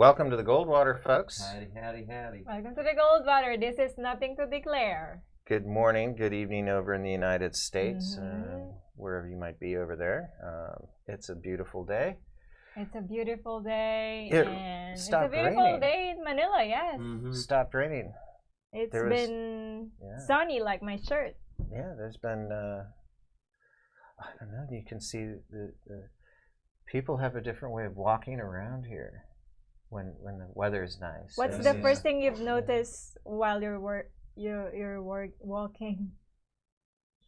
Welcome to the Goldwater, folks. Howdy, howdy, howdy. Welcome to the Goldwater. This is nothing to declare. Good morning, good evening over in the United States, Mhm. wherever you might be over there. It's a beautiful day. It's a beautiful day, It and it's a stopped beautiful raining. day in Manila. Yes, Stopped raining. it's There was- been yeah. sunny like my shirt. Yeah, there's been, I don't know, you can see the people have a different way of walking around here when the weather's nice. What's And the it's- first thing you've noticed while you're walking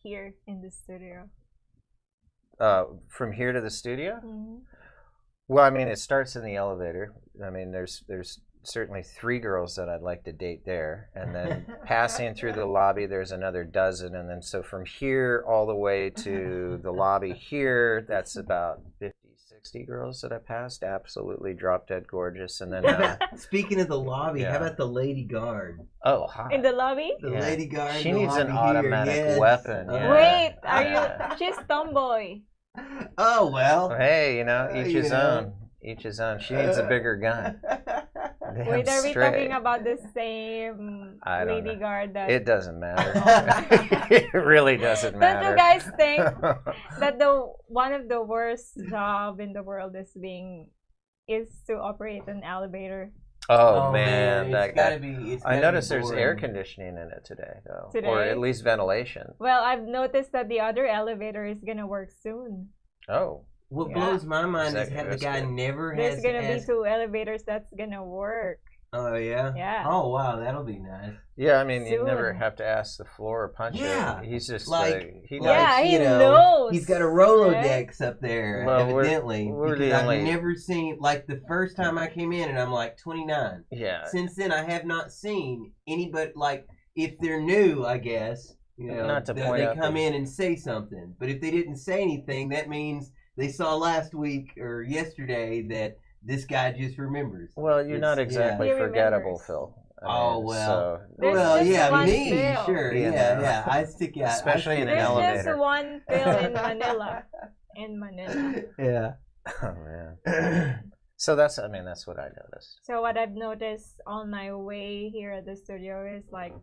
here in the studio? From here to the studio? Mhm. Well, I mean, it starts in the elevator. I mean, there's certainly 3 girls that I'd like to date there, and then passing through the lobby, there's another dozen, and then so from here all the way to the lobby here, that's about 50, 60 girls that I passed. Absolutely drop dead gorgeous, and then Speaking of the lobby, Yeah. how about the lady guard? oh, hi. In the lobby? The Yeah. lady guard. She in the needs an lobby here, automatic yes. weapon, yeah. Wait, are Yeah. you? She's tomboy. Oh well. Hey, each You his know. own. Each his own. She needs a bigger gun. Damn Wait, are we straight. talking about the same I don't lady know. guard that? It doesn't matter. Oh. It really doesn't matter. Don't you guys think that one of the worst job in the world is to operate an elevator? Oh, man, it's that gotta guy. be. It's I gotta noticed be there's air boring. conditioning in it today, though, or Today? at least ventilation. Well, I've noticed that the other elevator is gonna work soon. Oh, What Yeah. blows my mind is Exactly, how the that's guy good. never There's has gonna be asked. 2 elevators that's gonna work. Oh yeah. Yeah. Oh wow, that'll be nice. yeah. I mean, you never Soon. have to ask the floor or punch Yeah. it. He's just he Like- Yeah, knows. he knows, He's got a right? Rolodex up there, Well, evidently. we're the because only- I've never seen, like the first time I came in, and I'm like 29. Yeah. Since then, I have not seen anybody, like, if they're new, I guess, Not to they point out come that- in and say something. But if they didn't say anything, that means they saw last week or yesterday that this guy just remembers. Well, you're not It's- exactly He forgettable, remembers. Phil. Oh, well. So, There's Well, just yeah, one me, Phil. sure, You yeah, know. yeah. I stick out. Especially in an There's elevator. just one Phil in Manila. In Manila. Yeah. oh man. So that's what I noticed. So what I've noticed on my way here at the studio is like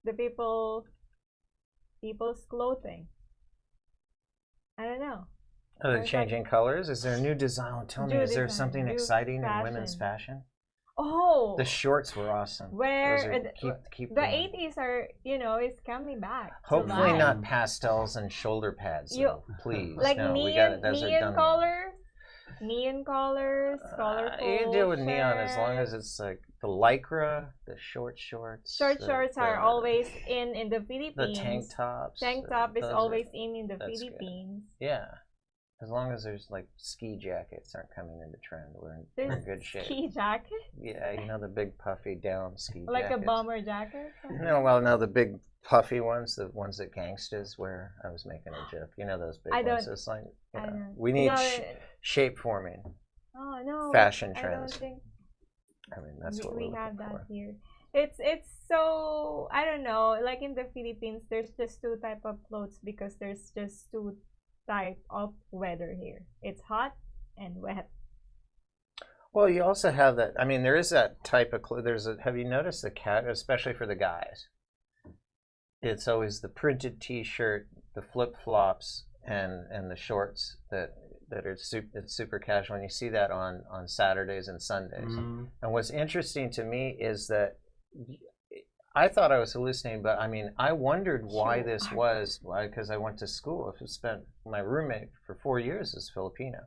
the people's clothing. I don't know. Are they There's changing colors? Is there a new design? Oh, tell me, New is there design, something new exciting in women's fashion? Oh, The shorts were awesome. where Those are- keep the going. 80s are, is coming back. to Hopefully life. not pastels and shoulder pads. though. Please, Like no, we got it. Those are neon done. colors, colorful. You deal with neon as long as shirts. it's like the lycra, the short shorts. Short the- shorts are the- always in the the Philippines. tank tops. Tank top is those are- always in the that's good. Philippines. Yeah, as long as there's like ski jackets aren't coming into trend, we're in There's good shape. ski jacket, Yeah, the big puffy down ski like jackets. a bomber jacket. No, the big puffy ones, the ones that gangsters wear. I was making a joke. Those big I ones. don't- It's like I don't. we need No, shape forming oh no, fashion I trends. don't think I mean, that's what we we're have looking that for. here. It's so I don't know. Like in the Philippines, there's just 2 type of clothes because there's just 2 type of weather here. It's hot and wet. Well, you also have that. I mean, there is that type of have you noticed the cat, especially for the guys? It's always the printed T-shirt, the flip flops, and the shorts that are super casual. And you see that on Saturdays and Sundays. Mhm. And what's interesting to me is that I thought I was hallucinating, but I mean, I wondered why this was. Because I went to school. I spent my roommate for 4 years is Filipino.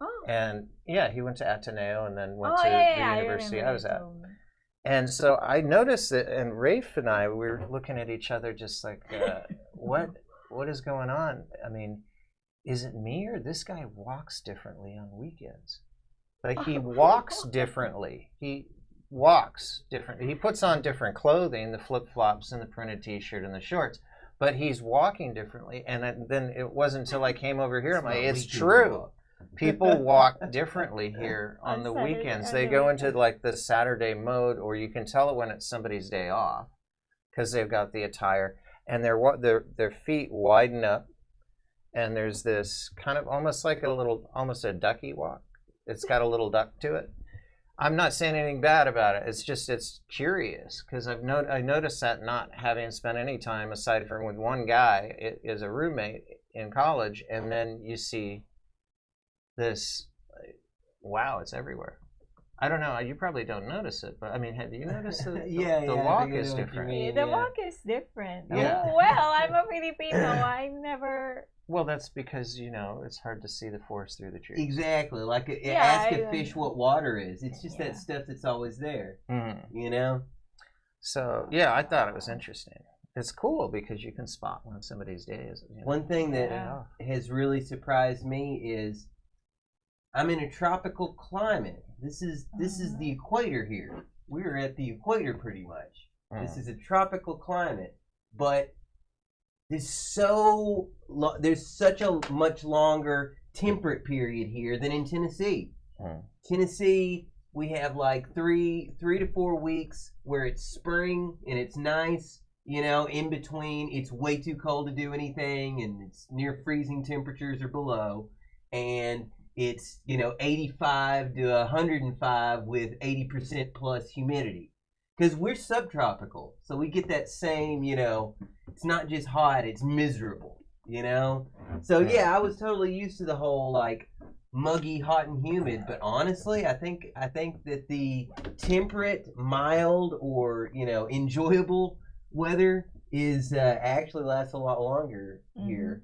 Oh, And yeah, he went to Ateneo and then went oh to yeah, the university remember I was you at. told me. And so I noticed that, and Rafe and I, we were looking at each other just like, what is going on? I mean, is it me or this guy walks differently on weekends? Like he walks differently. He walks differently. He puts on different clothing, the flip-flops and the printed T-shirt and the shorts, but he's walking differently. And then it wasn't until I came over here, I'm like, it's true. People walk differently here on the Saturday- weekends. on They the go into weekends. like the Saturday mode, or you can tell it when it's somebody's day off because they've got the attire and their feet widen up, and there's this kind of almost like almost a ducky walk. It's got a little duck to it. I'm not saying anything bad about it. It's just it's curious because I noticed that not having spent any time aside from with one guy is a roommate in college, and then you see this. Wow, it's everywhere. I don't know. You probably don't notice it, but I mean, have you noticed the walk is different? The walk is different. Yeah. Oh, well, I'm a Filipino. I never. Well, that's because it's hard to see the forest through the trees. Exactly. Like Yeah, ask I a fish what water is. It's just Yeah. that stuff that's always there. Mm. So yeah, I thought it was interesting. It's cool because you can spot when somebody's day is. One thing that Yeah. has really surprised me is I'm in a tropical climate. This is the equator here. We're at the equator pretty much. This is a tropical climate, but there's such a much longer temperate period here than in Tennessee. Tennessee, we have like 3 to 4 weeks where it's spring and it's nice. In between, it's way too cold to do anything, and it's near freezing temperatures or below, and it's 85 to 105 with 80% plus humidity. Because we're subtropical, so we get that same, it's not just hot, it's miserable, So yeah, I was totally used to the whole like muggy, hot and humid, but honestly, I think that the temperate, mild, or enjoyable weather is actually lasts a lot longer here.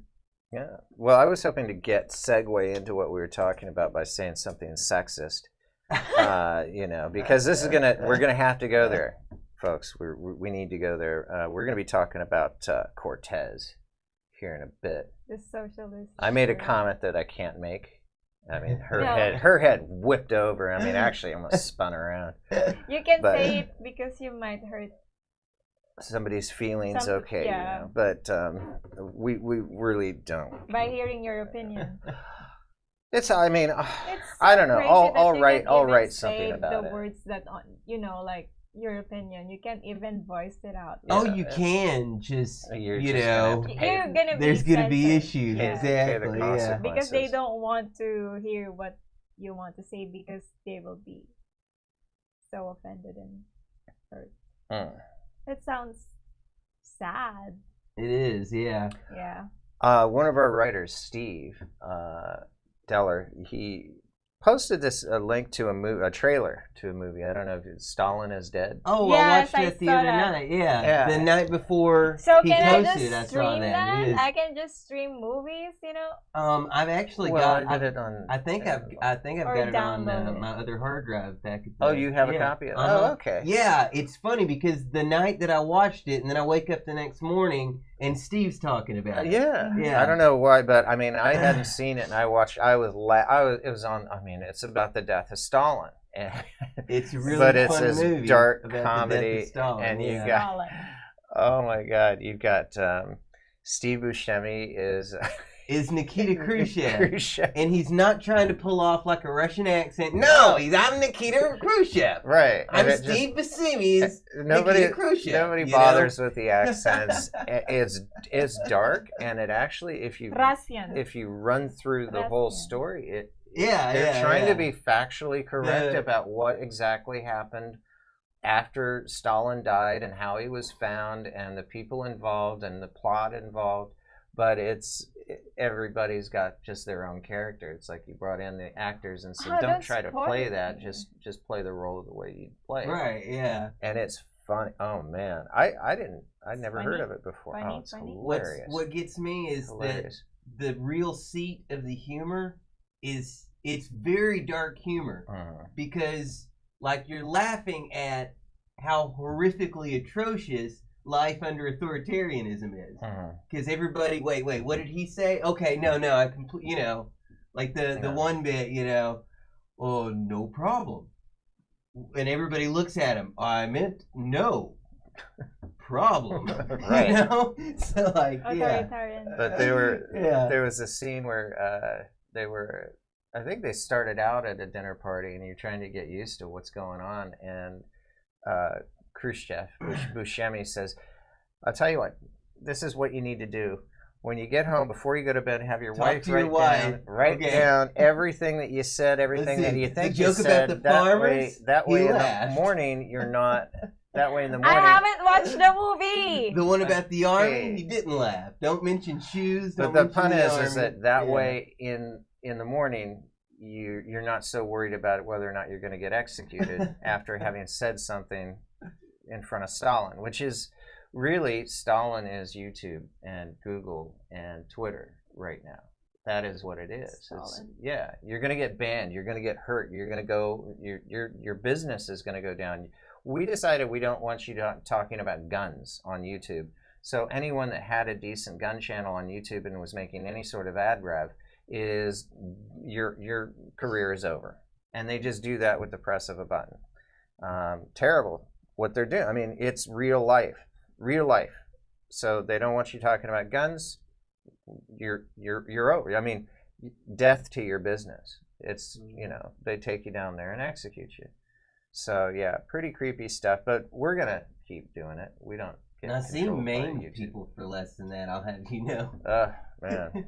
Yeah. Well, I was hoping to segue into what we were talking about by saying something sexist. Because we're gonna have to go there, folks. We need to go there. We're gonna be talking about Cortez here in a bit. The socialist. I made a comment that I can't make. I mean, her No. head whipped over. I mean, actually, almost spun around. You can But- say it because you might hurt. Somebody's feelings, okay, yeah. but we really don't. By hearing your opinion. It's. I mean, It's I don't know. crazy I'll that you can't I'll even write say something about the it. words that like your opinion. You can't even voice it out. Oh, Yeah, you can just You're you just gonna know have to pay You're gonna be there's gonna be censored. issues. Yeah. Exactly. Yeah. consequences. Because they don't want to hear what you want to say because they will be so offended and hurt. Mm. It sounds sad. It is. Yeah. Yeah. One of our writers, Steve Deller, he posted this link to a trailer to a movie. I don't know if it's Stalin is Dead. Oh, Yes, I watched I that the saw other that. night. Yeah. Yeah. The night before So he can I posted, just I saw stream that. It is. I can just stream movies, I've actually Well, got. I did it on. I think I've Or got it on download it. my other hard drive back at the, Oh, you have a yeah. copy of it? Uh-huh. Oh, okay. Yeah, it's funny because the night that I watched it, and then I wake up the next morning, and Steve's talking about it. Yeah. Yeah. I don't know why, but I mean, I hadn't seen it, and I watched. It was on. I mean, it's about the death of Stalin, and, It's a really but it's fun this movie dark about the comedy, death of Stalin, and you yeah. got. Stalin. Oh my God, you've got Steve Buscemi is Nikita Khrushchev. Khrushchev. And he's not trying to pull off like a Russian accent. No, I'm Nikita Khrushchev. Right. I'm and it Steve Buscemi's nobody Nikita Khrushchev. nobody you bothers with the accents. It's dark, and it actually if you Russian. run through the whole Russian. story, Yeah, they're trying yeah. to be factually correct The- about what exactly happened after Stalin died and how he was found and the people involved and the plot involved. But everybody's got just their own character. It's like you brought in the actors and said, don't try to play that. Just play the role the way you play it. Right, yeah. And it's funny. Oh man, I'd never heard Funny? of it before. Funny, Oh, it's funny? hilarious. What gets me is Hilarious. that the real seat of the humor is it's very dark humor because like you're laughing at how horrifically atrocious life under authoritarianism is. Because everybody, wait, what did he say? Okay, no, I like the one bit, oh, no problem. And everybody looks at him. I meant no problem. Right. So like, yeah. Authoritarian. But Yeah. there was a scene where I think they started out at a dinner party and you're trying to get used to what's going on, and Khrushchev, Buscemi says, I'll tell you what, this is what you need to do. when you get home, before you go to bed, have your Talk wife to your wife. write Okay. down everything that you said, everything Listen, that you the think joke you about said. the That farmers, way he in laughed. the morning, you're not. That way in the I morning. haven't watched the movie. The one about the army, Hey. he didn't laugh. Don't mention shoes. But Don't the mention pun the is army. that Yeah. way in the morning, you're not so worried about whether or not you're going to get executed after having said something in front of Stalin, which is really, Stalin is YouTube and Google and Twitter right now. That is what it is. Yeah, you're going to get banned. You're going to get hurt. You're going to go. Your business is going to go down. We decided we don't want you talking about guns on YouTube. So anyone that had a decent gun channel on YouTube and was making any sort of ad rev, is your career is over. And they just do that with the press of a button. Terrible what they're doing. I mean, it's real life. So they don't want you talking about guns. You're over. I mean, death to your business. It's, they take you down there and execute you. So yeah, pretty creepy stuff, but we're gonna keep doing it. We don't get I've seen controlled by maimed YouTube. people for less than that, I'll have you know. Man.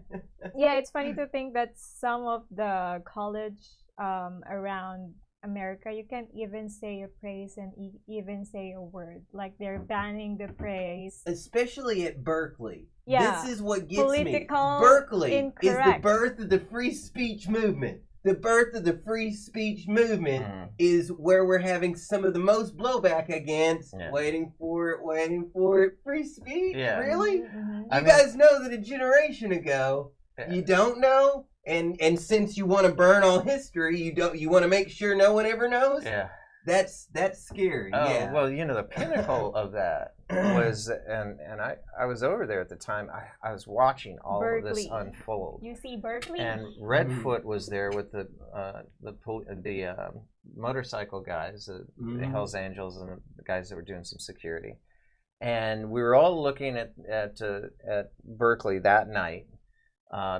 Yeah, it's funny to think that some of the college around America, you can't even say a praise and even say a word. Like, they're banning the praise. Especially at Berkeley. Yeah. This is what gets Political me. Berkeley incorrect. is the birth of the free speech movement. The birth of the free speech movement is where we're having some of the most blowback against. Yeah. Waiting for it. Free speech? Yeah. Really? Mm-hmm. You guys know that a generation ago, you don't know? And since you want to burn all history, you want to make sure no one ever knows? Yeah. That's scary. Oh, yeah. well, the pinnacle of that was, and I was over there at the time. I was watching all of this Berkeley. unfold. You see Berkeley? And Redfoot was there with the motorcycle guys, the Hells Angels, and the guys that were doing some security. And we were all looking at Berkeley that night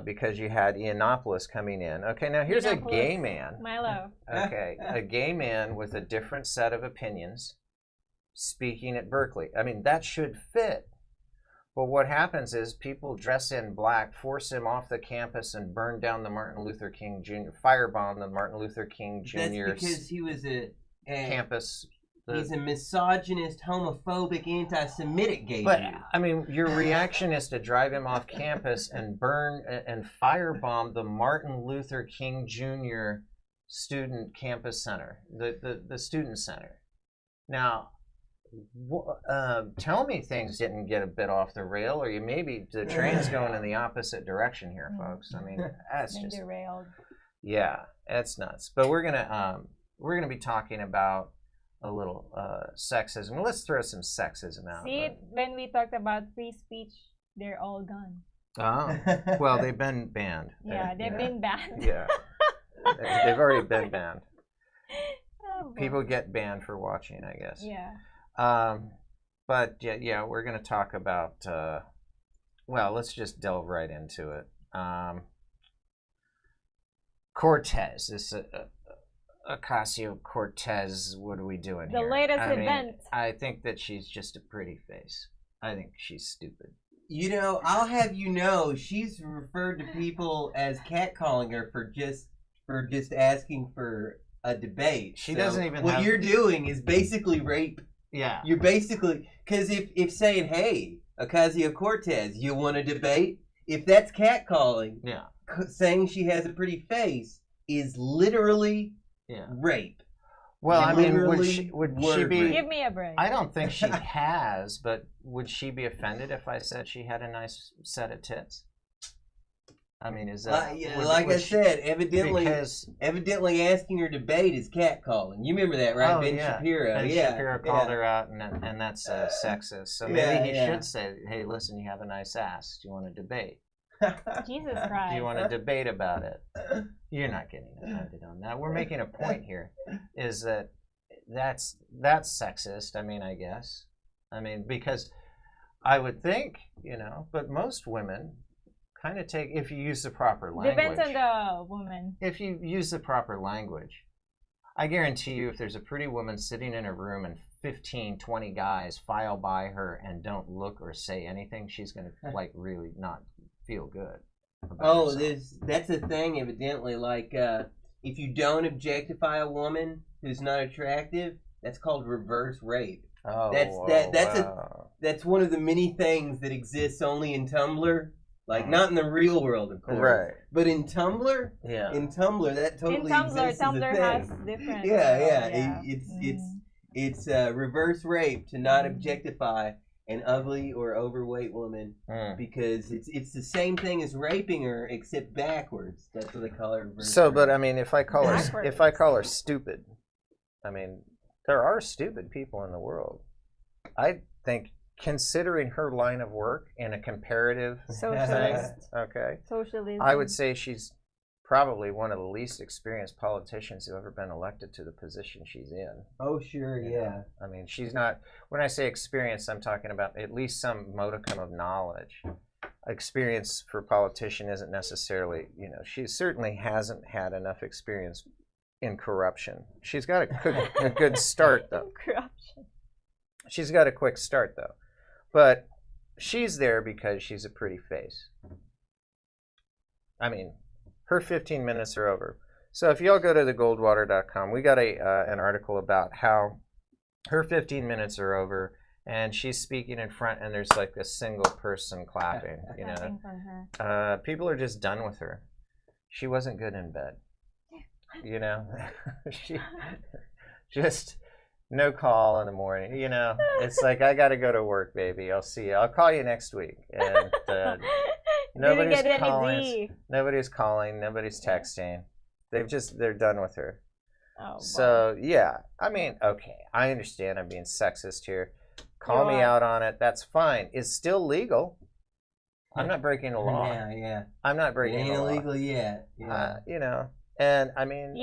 because you had Yiannopoulos coming in. Okay, now here's a gay man. Milo. Okay, a gay man with a different set of opinions speaking at Berkeley. I mean, that should fit. But what happens is people dress in black, force him off the campus, and burn down the Martin Luther King Jr. Firebomb the Martin Luther King Jr. That's because he was a campus. He's a misogynist, homophobic, anti-Semitic gay But dude. I mean, your reaction is to drive him off campus and burn and firebomb the Martin Luther King Jr. student campus center, the student center. Now, tell me things didn't get a bit off the rail, or maybe the train's going in the opposite direction here, folks. I mean, that's just derailed. Yeah, it's nuts. But we're gonna be talking about a little sexism. Let's throw some sexism out. See, when we talked about free speech, they're all gone. Oh, well, they've been banned. Yeah, they've been banned. Yeah, they've already been banned. Oh, boy. People get banned for watching, I guess. Yeah. But yeah, we're going to talk about. Well, let's just delve right into it. Cortez, this Ocasio-Cortez. What are we doing The here? latest I mean, event. I think that she's just a pretty face. I think she's stupid. You know, I'll have you know, she's referred to people as catcalling her for just asking for a debate. She doesn't even What have... you're doing is basically rape. Yeah. You're basically, because if saying, hey, Ocasio-Cortez, you want to debate? If that's catcalling, Yeah. Saying she has a pretty face is literally rape. Well, I mean, would Literally she be... rape. Give me a break. I don't think she has, but would she be offended if I said she had a nice set of tits? I mean, is that... like I said, evidently asking her debate is catcalling. You remember that, right? Oh, Ben yeah. Shapiro. Ben Shapiro called her out, and that's sexist. So maybe he should say, hey, listen, you have a nice ass. Do you want to debate? Jesus Christ. Do you want to debate about it? You're not getting offended on that. We're making a point here, is that that's sexist. I mean, I guess. I mean, because I would think, but most women kind of take, if you use the proper language. Depends on the woman. If you use the proper language, I guarantee you, if there's a pretty woman sitting in a room and 15, 20 guys file by her and don't look or say anything, she's going to really not feel good. Oh, that's a thing. Evidently, like if you don't objectify a woman who's not attractive, that's called reverse rape. Oh, That's one of the many things that exists only in Tumblr. Like not in the real world, of course, right? But in Tumblr, yeah, in Tumblr that totally exists. Tumblr as a has thing. different. Yeah. It's reverse rape to not objectify an ugly or overweight woman because it's the same thing as raping her except backwards. That's what they call it. Reverse so, rape. but I mean, if I call her stupid, I mean, there are stupid people in the world. I think, considering her line of work in a comparative socialist, socialism, I would say she's probably one of the least experienced politicians who ever been elected to the position she's in. Oh, sure, yeah. I mean, she's not. When I say experience, I'm talking about at least some modicum of knowledge. Experience for a politician isn't necessarily, she certainly hasn't had enough experience in corruption. She's got a good start, though. Corruption. She's got a quick start, though. But she's there because she's a pretty face. I mean, her 15 minutes are over. So if y'all go to the Goldwater.com, we got an article about how her 15 minutes are over, and she's speaking in front, and there's like a single person clapping. People are just done with her. She wasn't good in bed. She just no call in the morning. It's like, I got to go to work, baby. I'll see you. I'll call you next week. And nobody's calling. Nobody's calling. Nobody's texting. They're done with her. Oh, so yeah, I mean, okay, I understand I'm being sexist here. Call me out on it. That's fine. It's still legal. I'm not breaking the law. Yeah. I'm not breaking the law. It ain't illegal yet. Yeah. And I mean,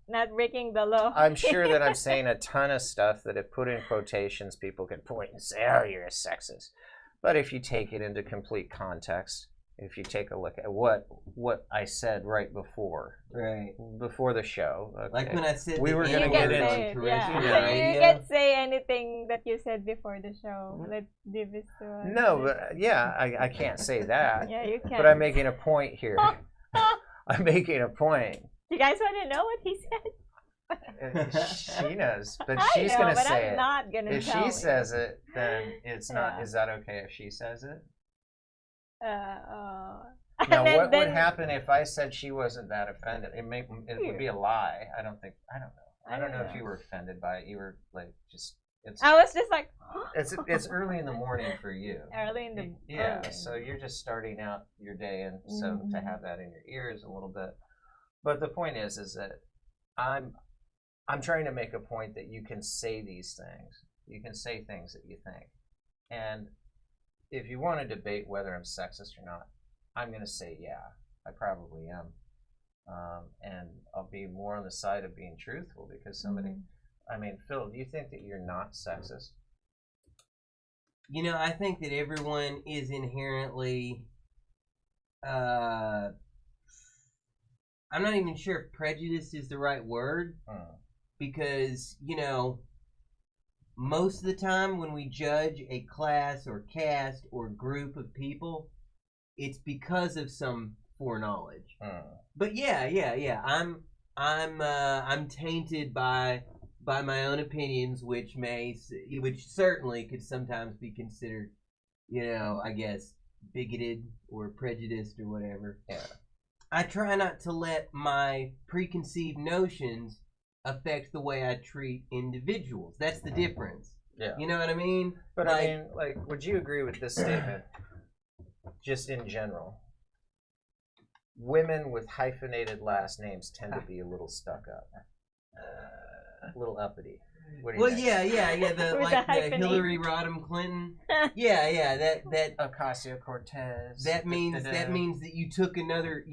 not breaking the law. I'm sure that I'm saying a ton of stuff that if put in quotations, people can point and say, "Oh, you're a sexist." But if you take it into complete context, if you take a look at what I said right before the show, like when I said we were going to get into you can't say anything that you said before the show. Let's leave this to us. No, but I can't say that. Yeah, you can. But I'm making a point here. I'm making a point. You guys want to know what he said? She knows, but she's going to say I'm not gonna it. If tell she says it, then it's not. Is that okay if she says it? Now, what would happen if I said she wasn't that offended? It would be a lie. I don't know. I don't know if you were offended by it. You were like I was just like. It's early in the morning for you. Early in the morning. So you're just starting out your day, and so to have that in your ears a little bit. But the point is that I'm trying to make a point that you can say these things. You can say things that you think, and if you want to debate whether I'm sexist or not, I'm going to say I probably am, and I'll be more on the side of being truthful because somebody. I mean, Phil, do you think that you're not sexist? I think that everyone is inherently. I'm not even sure if prejudice is the right word, because most of the time when we judge a class or caste or group of people, it's because of some foreknowledge. But I'm tainted by my own opinions, which certainly could sometimes be considered, I guess, bigoted or prejudiced or whatever. Yeah. I try not to let my preconceived notions affect the way I treat individuals. That's the difference. Yeah. You know what I mean? But would you agree with this statement? Just in general, women with hyphenated last names tend to be a little stuck up, a little uppity. Well, yeah. The Hillary Rodham Clinton. That Ocasio-Cortez. That means that you took another.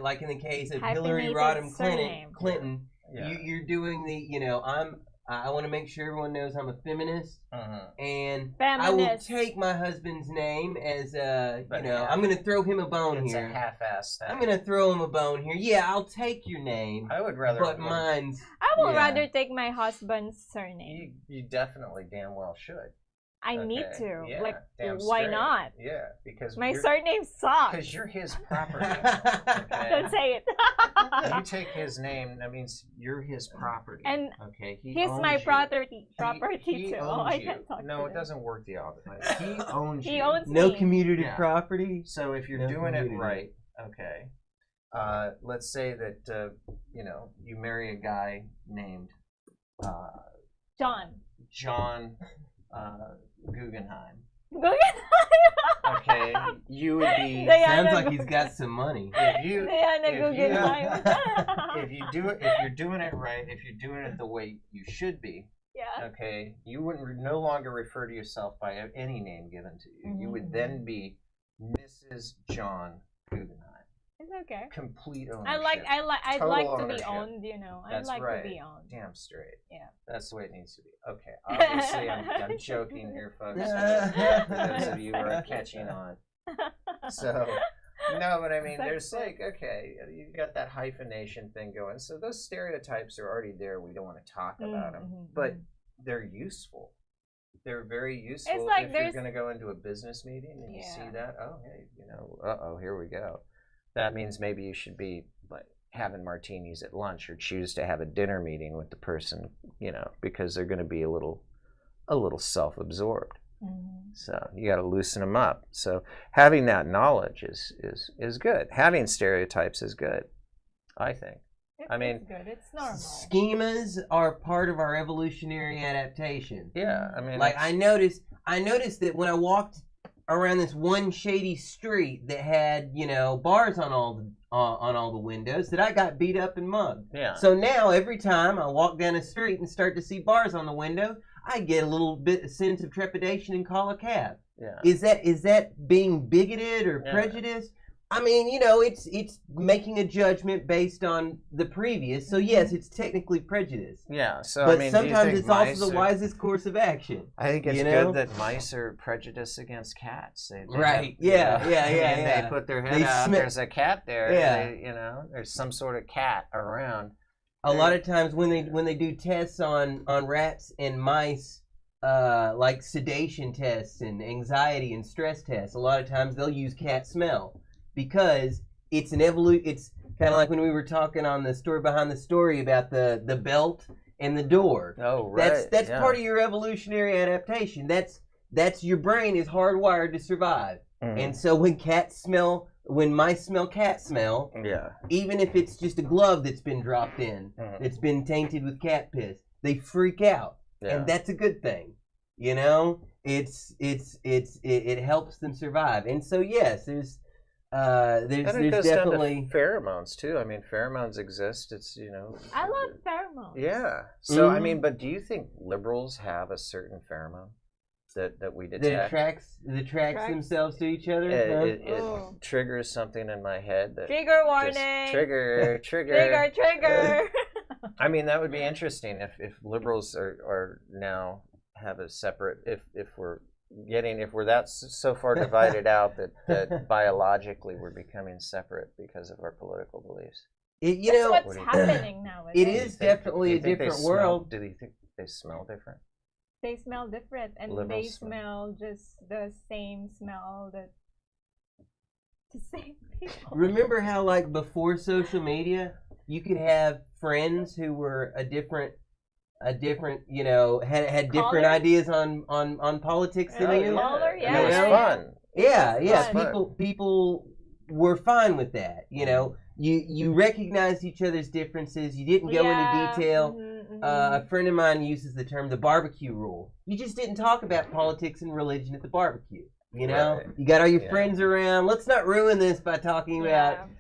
Like in the case of Hillary Rodham Clinton. You're doing the. I want to make sure everyone knows I'm a feminist, and I will take my husband's name as I'm going to throw him a bone here. It's a half-assed thing. I'm going to throw him a bone here. Yeah, I'll take your name. I would rather. But mine's. I would rather take my husband's surname. You definitely damn well should. I need Okay, to. yeah, Like, damn why straight. not? Yeah, because My you're, surname sucks. because you're his property. Okay? Don't say it. You take his name, that means you're his property. And okay, He's owns my you. property He too. owns I you. can't talk No, to it them. doesn't work the other way. He owns He you. owns No me. commutative Yeah. property. So if you're No doing it community. right, okay. Let's say that you marry a guy named John. John Guggenheim. Guggenheim. Okay, you would be. Diana Sounds like he's got some money. If you Diana if you- Guggenheim. if you do it, if you're doing it right, if you're doing it the way you should be, Yeah. okay, you would no longer refer to yourself by any name given to you. You would then be Mrs. John Guggenheim. It's okay. Complete ownership. I'd Total like to ownership. be owned, you know. That's I'd like right. to be owned. Damn straight. Yeah. That's the way it needs to be. Okay. Obviously, I'm joking here, folks. For those of you who are catching on. So, no, but I mean, So there's sick. like, okay, you got that hyphenation thing going. So those stereotypes are already there. We don't want to talk about them, but they're useful. They're very useful It's like if you're there's- going to go into a business meeting and you see Yeah. that. Oh, hey, here we go. That means maybe you should be like having martinis at lunch or choose to have a dinner meeting with the person, because they're going to be a little self-absorbed. So you got to loosen them up. So having that knowledge is good. Having stereotypes is good, I think. It's good. It's normal. Schemas are part of our evolutionary adaptation. Yeah, I mean, Like I noticed that when I walked around this one shady street that had, bars on all the windows, that I got beat up and mugged. yeah. So now every time I walk down a street and start to see bars on the window, I get a little bit of sense of trepidation and call a cab. Yeah. Is that being bigoted or Yeah. prejudiced? I mean, it's making a judgment based on the previous. So yes, it's technically prejudice. Yeah. So But I mean, do you sometimes think it's mice also the are- wisest course of action. I think it's you know? good that mice are prejudiced against cats. They Right. have- Yeah, yeah, I yeah, mean, yeah. They put their head They out. smell- There's a cat there. Yeah. There's some sort of cat around. A lot of times when they do tests on rats and mice, like sedation tests and anxiety and stress tests, a lot of times they'll use cat smell because it's it's kind of like when we were talking on the story behind the story about the belt and the door. Oh, right. That's yeah. part of your evolutionary adaptation. That's your brain is hardwired to survive. Mhm. And so when mice smell cat smell, Yeah. even if it's just a glove that's been dropped in, Mhm. that's been tainted with cat piss, they freak out. Yeah. And that's a good thing. It helps them survive. And so yes, there's And it goes definitely down to pheromones too. I mean, pheromones exist. It's I love pheromones. Yeah. So I Mhm. mean, but do you think liberals have a certain pheromone that we that detect? attracts themselves to each other. It Oh. triggers something in my head that Trigger just warning. trigger. Trigger. I mean, that would be interesting if liberals are now have a separate. If we're that so far divided out that biologically we're becoming separate because of our political beliefs. That's what's what do you happening nowadays. It Do you is think- definitely do you a think they different smell- world. Do you think they smell different? They smell different, and Liberals they smell. smell just the same smell that the same people. Remember how, like, before social media, you could have friends who were a different, had different Color? ideas on politics than Oh, you. color, And yeah, it was yeah, fun. Yeah, yeah. fun. People were fine with that. You recognized each other's differences. You didn't go into detail. A friend of mine uses the term the barbecue rule. You just didn't talk about politics and religion at the barbecue. Right. You got all your Yeah. friends around. Let's not ruin this by talking about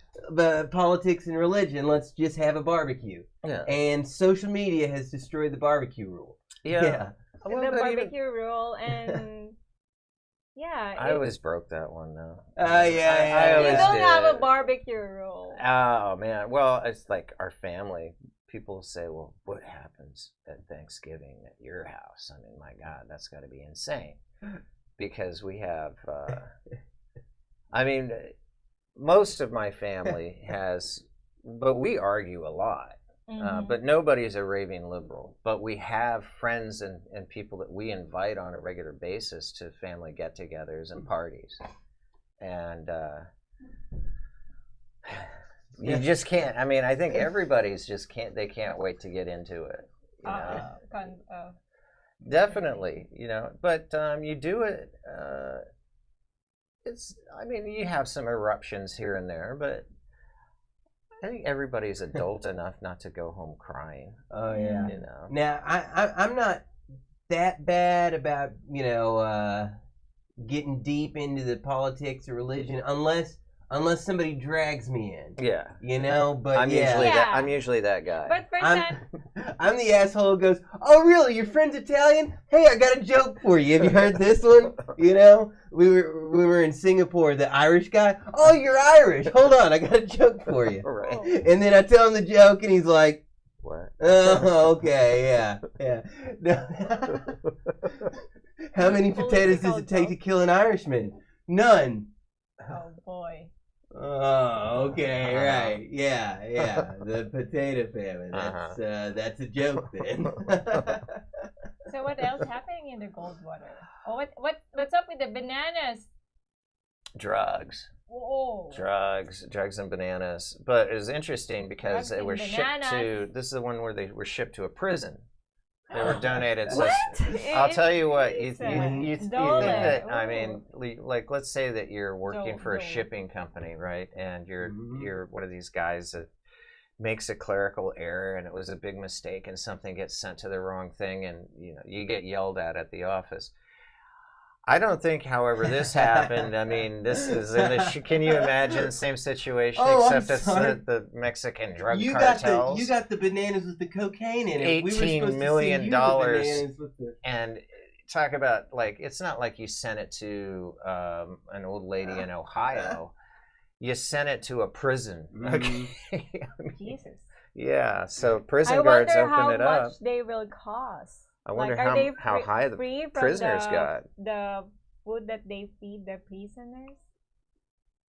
politics and religion. Let's just have a barbecue. Yeah. And social media has destroyed the barbecue rule. Yeah. the Well, but even- barbecue rule, and yeah, I always broke that one though. Yeah, I yeah. you always don't have a did. barbecue rule. Oh man. Well, it's like our family. People say, "Well, what happens at Thanksgiving at your house?" I mean, my God, that's got to be insane. Because we have, I mean, most of my family has, but we argue a lot. But nobody's a raving liberal. But we have friends and people that we invite on a regular basis to family get-togethers and parties. And you just can't. I mean, I think everybody's just can't. They can't wait to get into it. You know? Definitely, you know. But you do it. It's. I mean, you have some eruptions here and there, but I think everybody's adult enough not to go home crying. Oh yeah. You know. Now I'm not that bad about getting deep into the politics or religion unless somebody drags me in. Yeah. You know, but I'm usually that guy. But for I'm the asshole who goes, "Oh, really? Your friend's Italian? Hey, I got a joke for you. Have you heard this one? You know, we were in Singapore. The Irish guy. Oh, you're Irish. Hold on, I got a joke for you." Right. And then I tell him the joke, and he's like, "What? Oh, okay, yeah. No. How many potatoes does it take to kill an Irishman? None." Oh boy. Oh, okay, right, yeah. The potato famine. That's a joke then. So what else happening in the Goldwater? Oh, what's up with the bananas? Drugs. Whoa. Drugs and bananas. But it was interesting because they were shipped to. This is the one where they were shipped to a prison. They were donated. So I'll tell you what. You think that? I mean, like, let's say that you're working for a shipping company, right? And you're one of these guys that makes a clerical error, and it was a big mistake, and something gets sent to the wrong thing, and you get yelled at the office. I don't think, however, this happened. I mean, this is can you imagine the same situation, except it's the Mexican drug cartels? You got the bananas with the cocaine in it. $18 million. And talk about, like, it's not like you sent it to an old lady in Ohio. You sent it to a prison. Okay. Jesus. Yeah, so prison guards open it up. I wonder how much they will cost. I wonder how high the prisoners got. The food that they feed the prisoners?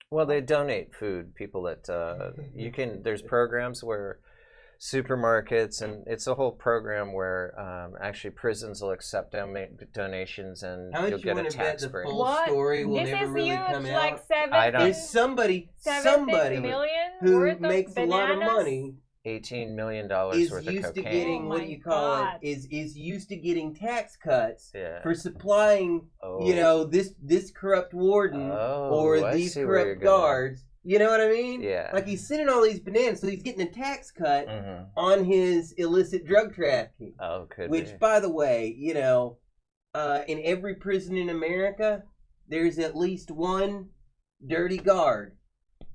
Well, they donate food. People that there's programs where supermarkets, and it's a whole program where actually prisons will accept donations, and you'll get a tax break. The full story will this never is really huge, come like out. There's somebody million who makes a lot of money. $18 million is worth used of to cocaine. getting is used to getting tax cuts for supplying this corrupt warden or these corrupt guards. You know what I mean? Yeah. Like, he's sending all these bananas, so he's getting a tax cut on his illicit drug trafficking. Oh, could Which, be. by the way, in every prison in America, there's at least one dirty guard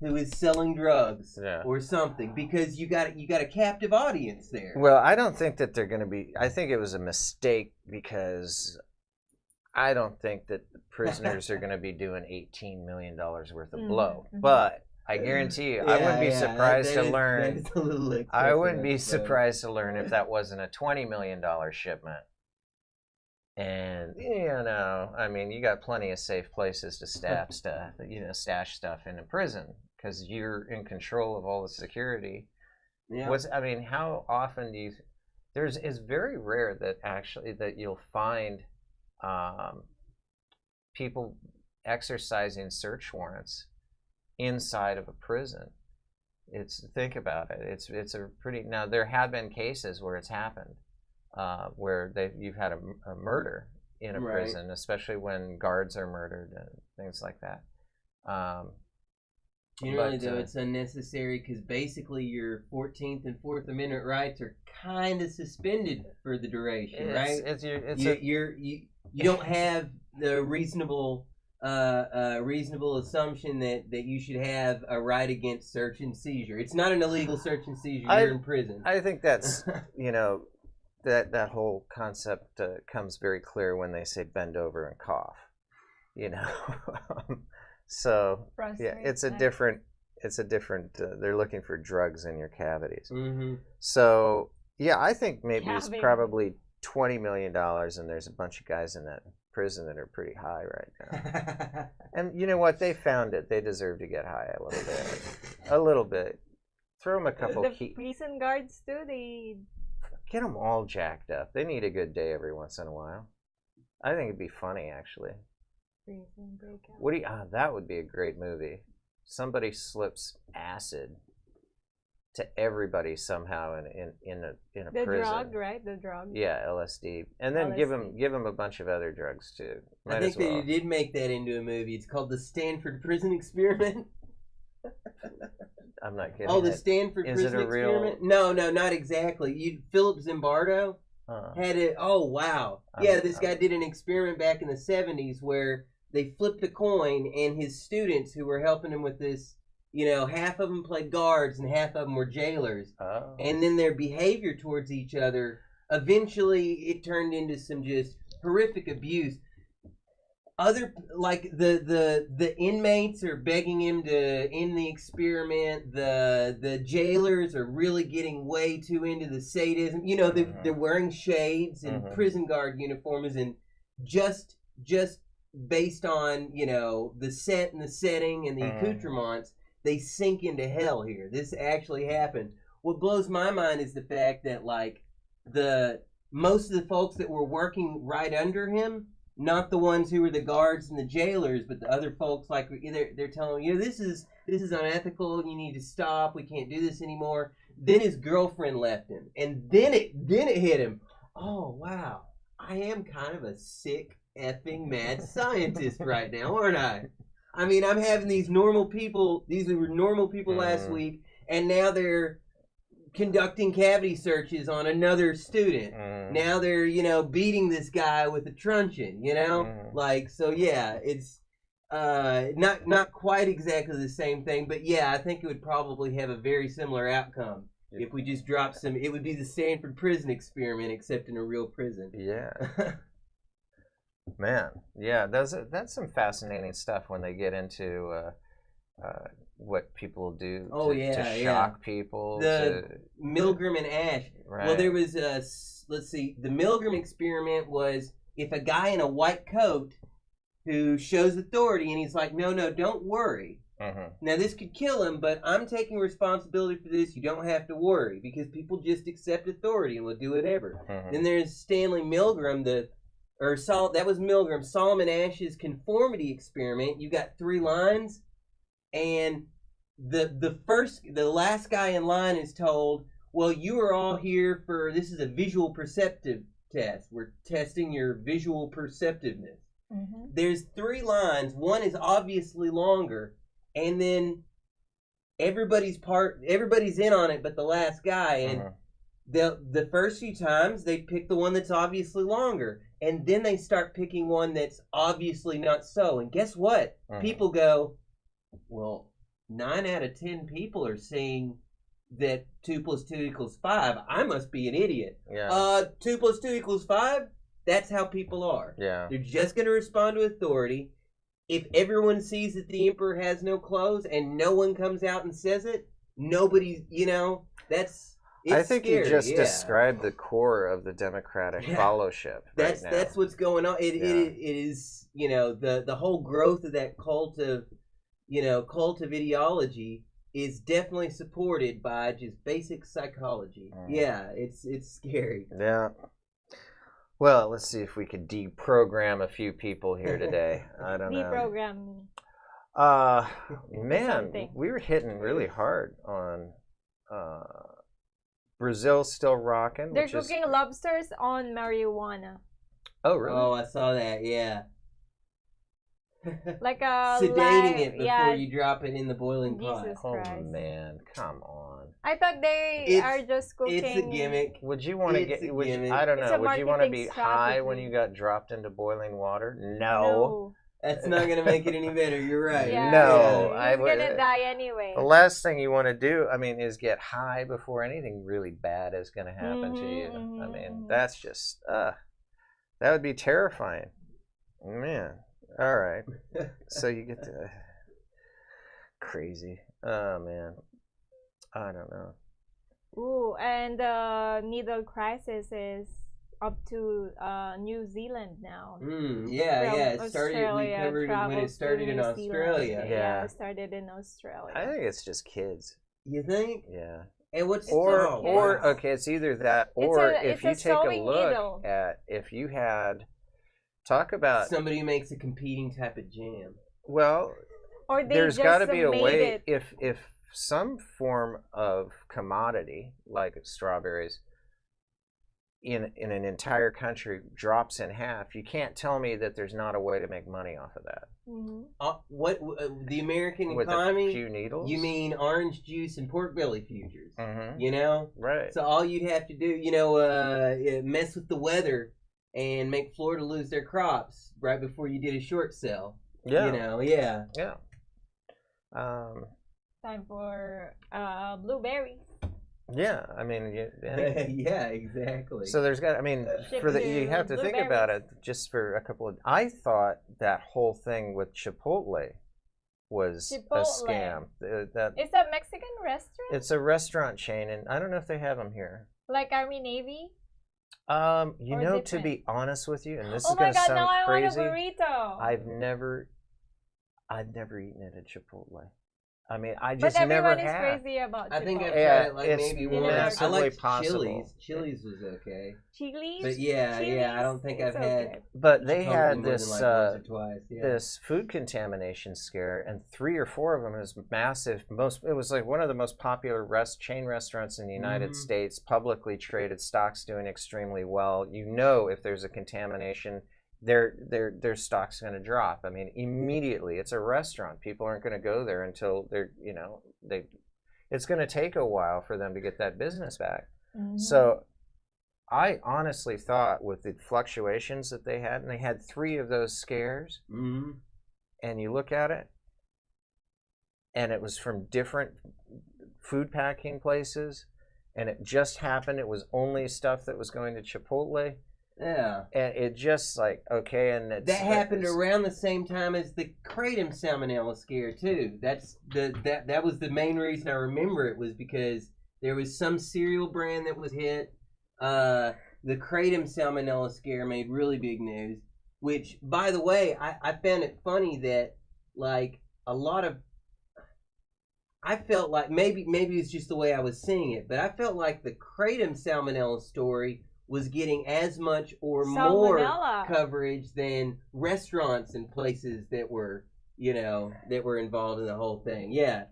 who is selling drugs or something, because you got a captive audience there. Well, I don't think that they're going to be. I think it was a mistake, because I don't think that the prisoners are going to be doing $18 million worth of blow. But I guarantee you, I wouldn't be surprised to learn. I wouldn't be surprised to learn if that wasn't a $20 million shipment. And I mean, you got plenty of safe places to stash stuff in a prison, because you're in control of all the security. Yeah. I mean, how often do you? It's very rare that you'll find people exercising search warrants inside of a prison. Think about it. It's a pretty. Now, there have been cases where it's happened, where you've had a murder in a prison, especially when guards are murdered and things like that. Generally, though, it's unnecessary, because basically your 14th and 4th Amendment rights are kind of suspended for the duration, right? You don't have the reasonable assumption that you should have a right against search and seizure. It's not an illegal search and seizure. You're in prison. I think that's that whole concept comes very clear when they say bend over and cough. So yeah, it's a different. They're looking for drugs in your cavities. Mm-hmm. So yeah, I think maybe it's probably $20 million, and there's a bunch of guys in that prison that are pretty high right now. And you know what? They found it. They deserve to get high a little bit. Throw them a couple The key. prison guards too. They Get them all jacked up. They need a good day every once in a while. I think it'd be funny, actually. prison breakout. What do you? That would be a great movie. Somebody slips acid to everybody somehow in a The prison. drug, right? The drug. Yeah, LSD, and then give LSD. them a bunch of other drugs too. I Might think as well. they did make that into a movie. It's called the Stanford Prison Experiment. I'm not kidding. Oh, the Stanford Is it Prison a real- Experiment? No, not exactly. Philip Zimbardo had it. Oh, wow. Yeah, this guy did an experiment back in the 70s where they flipped a coin, and his students who were helping him with this, half of them played guards and half of them were jailers. Oh. And then their behavior towards each other, eventually it turned into some just horrific abuse. The inmates are begging him to end the experiment. The jailers are really getting way too into the sadism. They're wearing shades and prison guard uniforms, and just based on the set and the setting and the accoutrements, they sink into hell here. This actually happened. What blows my mind is the fact that most of the folks that were working right under him, not the ones who were the guards and the jailers, but the other folks, they're telling him, this is unethical. You need to stop. We can't do this anymore. Then his girlfriend left him, and then it hit him. Oh wow, I am kind of a sick effing mad scientist right now, aren't I? I mean, I'm having these normal people. These were normal people last week, and now they're conducting cavity searches on another student. Now they're, beating this guy with a truncheon, so yeah, it's not quite exactly the same thing, but yeah, I think it would probably have a very similar outcome if we just dropped some. It would be the Stanford Prison Experiment, except in a real prison. Yeah. Man, yeah, that's some fascinating stuff when they get into what people do to shock people. Milgram and Ash. Right. Well, there was let's see, the Milgram experiment was if a guy in a white coat who shows authority and he's like, no, don't worry. Now this could kill him, but I'm taking responsibility for this. You don't have to worry, because people just accept authority and will do whatever. Then there's Stanley Milgram, that was Milgram. Solomon Ash's conformity experiment. You got 3 lines, and the last guy in line is told, well, you are all here for, this is a visual perceptive test. We're testing your visual perceptiveness. There's 3 lines. One is obviously longer, and then everybody's in on it but the last guy, and the first few times they pick the one that's obviously longer, and then they start picking one that's obviously not so, and guess what? People go, well, 9 out of 10 people are saying that 2 + 2 = 5. I must be an idiot. 2 + 2 = 5? That's how people are. Yeah. They're just going to respond to authority. If everyone sees that the emperor has no clothes and no one comes out and says it, nobody, it's I think scary. you just described the core of the democratic fellowship. That's what's going on. It is, the whole growth of that cult of ideology is definitely supported by just basic psychology. Yeah, it's scary. Yeah. Well, let's see if we could deprogram a few people here today. I don't know. Deprogram. Man, Something. we were hitting really hard on Brazil's still rocking. They're cooking lobsters on marijuana. Oh, really? Oh, I saw that. Yeah. Like a sedating it before you drop it in the boiling pot. Jesus Oh Christ. man, come on. I thought they are just cooking. It's a gimmick. Would you want to get? I don't know. Would you want to be high when you got dropped into boiling water? No. That's not gonna make it any better. You're right. Yeah, No, you're gonna die anyway. The last thing you want to do, is get high before anything really bad is going to happen to you. That's just that would be terrifying. Man. All right. So you get to crazy. Oh man. I don't know. Ooh, and the needle crisis is up to New Zealand now. It started. We covered when it started in Australia. Yeah, it started in Australia. I think it's just kids. You think? Yeah. And what's Okay, it's either that or if you take a look needle. at if you had talk about somebody who makes a competing type of jam. Well, or there's got to be a way it. if some form of commodity like strawberries in an entire country drops in half, you can't tell me that there's not a way to make money off of that. What the American with economy? A few needles? You mean orange juice and pork belly futures? You know, right? So all you'd have to do, mess with the weather and make Florida lose their crops right before you did a short sell. Yeah. Yeah. Time for blueberries. Yeah, I mean, yeah, exactly. So there's got, I mean, you have to think about it just for a couple of. I thought that whole thing with Chipotle was a scam. It's a Mexican restaurant. It's a restaurant chain, and I don't know if they have them here. Like Army Navy. To be honest with you, and this is going to sound crazy. I want a burrito. I've never eaten at a Chipotle. I mean, I just never have. But everyone is crazy about Chipotle. I think I've tried it like maybe once. I like possible. Chili's. Chili's was okay. Chili's? But yeah, I don't think I've had. But they had this once or twice, this food contamination scare, and 3 or 4 of them was massive. It was like one of the most popular chain restaurants in the United States. Publicly traded stocks doing extremely well. If there's a contamination, their stock's going to drop. I mean, immediately. It's a restaurant. People aren't going to go there until it's going to take a while for them to get that business back. So I honestly thought with the fluctuations that they had, and they had 3 of those scares, and you look at it, and it was from different food packing places, and it just happened. It was only stuff that was going to Chipotle. Yeah, and it just like okay, and that happened around the same time as the kratom salmonella scare too. That was the main reason I remember it, was because there was some cereal brand that was hit. The kratom salmonella scare made really big news. Which, by the way, I found it funny that like a lot of. I felt like maybe it's just the way I was seeing it, but I felt like the kratom salmonella story was getting as much or more coverage than restaurants and places that were involved in the whole thing. Yeah.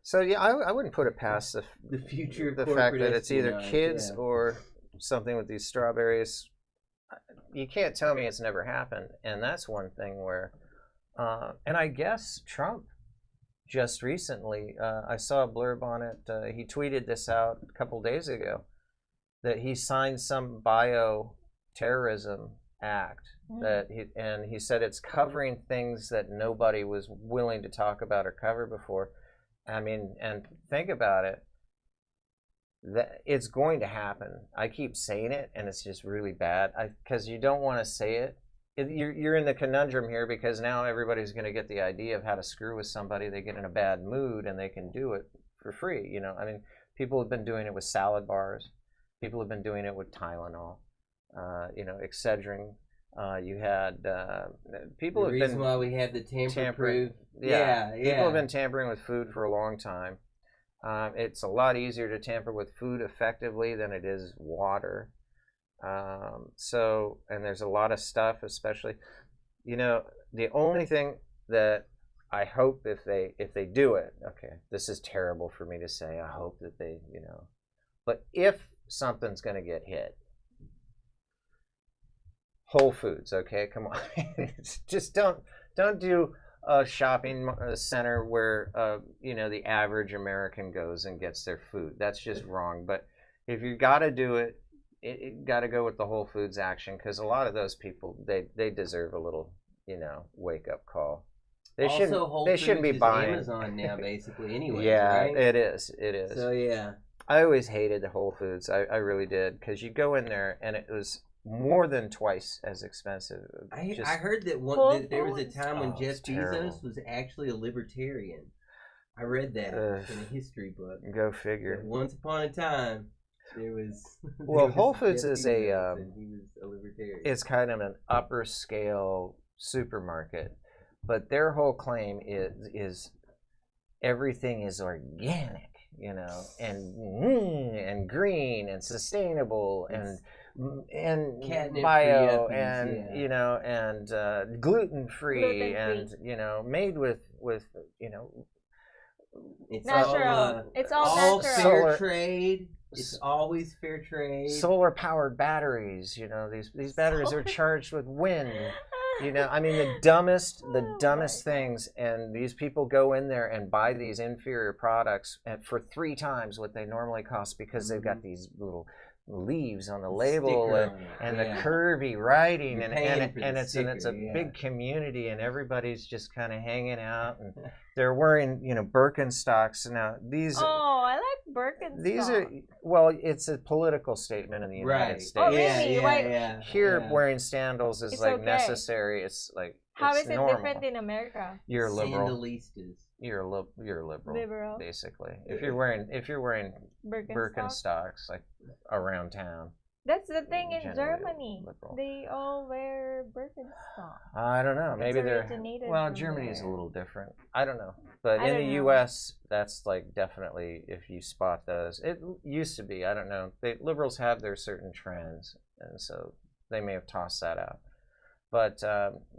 So yeah, I wouldn't put it past the future of the fact that it's either kids or something with these strawberries. You can't tell me it's never happened, and that's one thing where, and I guess Trump just recently, I saw a blurb on it. He tweeted this out a couple days ago. That he signed some bioterrorism act he said it's covering things that nobody was willing to talk about or cover before. I mean, and think about it. That it's going to happen. I keep saying it, and it's just really bad. Because you don't want to say it. You're in the conundrum here because now everybody's going to get the idea of how to screw with somebody. They get in a bad mood and they can do it for free. I mean, people have been doing it with salad bars. People have been doing it with Tylenol, Excedrin. You had people have been. The reason why we have the tamper-proof. Yeah, people have been tampering with food for a long time. It's a lot easier to tamper with food effectively than it is water. And there's a lot of stuff, especially, the only thing that I hope if they do it. Okay, this is terrible for me to say. I hope that they, but if something's going to get hit. Whole Foods, okay? Come on. Just don't do a shopping center where the average American goes and gets their food. That's just wrong. But if you got to do it, it got to go with the Whole Foods action, because a lot of those people they deserve a little wake up call. They shouldn't be buying Amazon now, basically. Anyway, yeah, right? It is. So yeah. I always hated the Whole Foods. I really did, because you go in there and it was more than twice as expensive. I heard that there was a time when Jeff Bezos was actually a libertarian. I read that in a history book. Go figure. Once upon a time, there was. Well, Whole Foods is he was a libertarian. It's kind of an upper scale supermarket, but their whole claim is everything is organic, and green and sustainable and Catnip bio for and yuppies, and gluten free and made with it's Natural. It's all all natural. fair trade. It's always fair trade. solar powered batteries. These batteries are charged with wind. I mean, the dumbest things, and these people go in there and buy these inferior products for 3 times what they normally cost because they've got these little leaves on the label and the curvy writing, and it's a big community, and everybody's just kind of hanging out, and they're wearing Birkenstocks. Now these I like Birkenstocks. these are it's a political statement in the United States. Oh, really? Here wearing sandals is It's like okay. necessary. It's like How it's is it normal. different in America? You're liberal. Sandalistas. You're liberal. Liberal. Basically. If you're wearing Birkenstocks like around town. That's the thing in Generally Germany. liberal. They all wear Birkenstocks. I don't know. Maybe they're originated well. from Germany is a there. little different. I don't know. But I in don't the know. U.S., that's like definitely if you spot those. It used to be. I don't know. Liberals have their certain trends, and so they may have tossed that out. But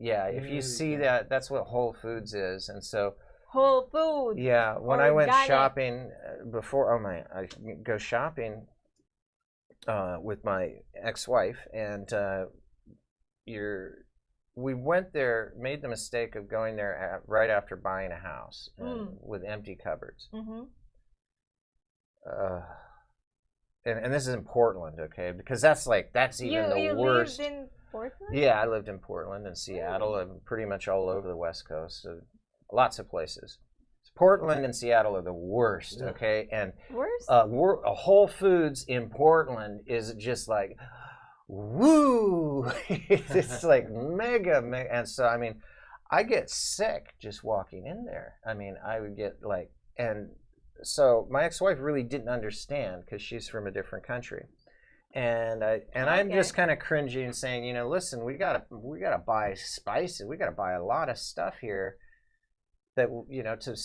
if you see that, that's what Whole Foods is, and so. Whole Foods. Yeah, when I went Organic. shopping I go shopping with my ex-wife, and we went there, made the mistake of going there right after buying a house with empty cupboards. Mm-hmm. And this is in Portland, okay? Because that's even the worst. You lived in Portland? Yeah, I lived in Portland and Seattle, and pretty much all over the West Coast. So lots of places. Portland and Seattle are the worst, okay? And Worst? a Whole Foods in Portland is just like, woo! It's like mega. And so, I mean, I get sick just walking in there. I mean, I would get like, and so my ex-wife really didn't understand because she's from a different country. And I'm just kind of cringing and saying, listen, we gotta buy spices. We gotta buy a lot of stuff here. That to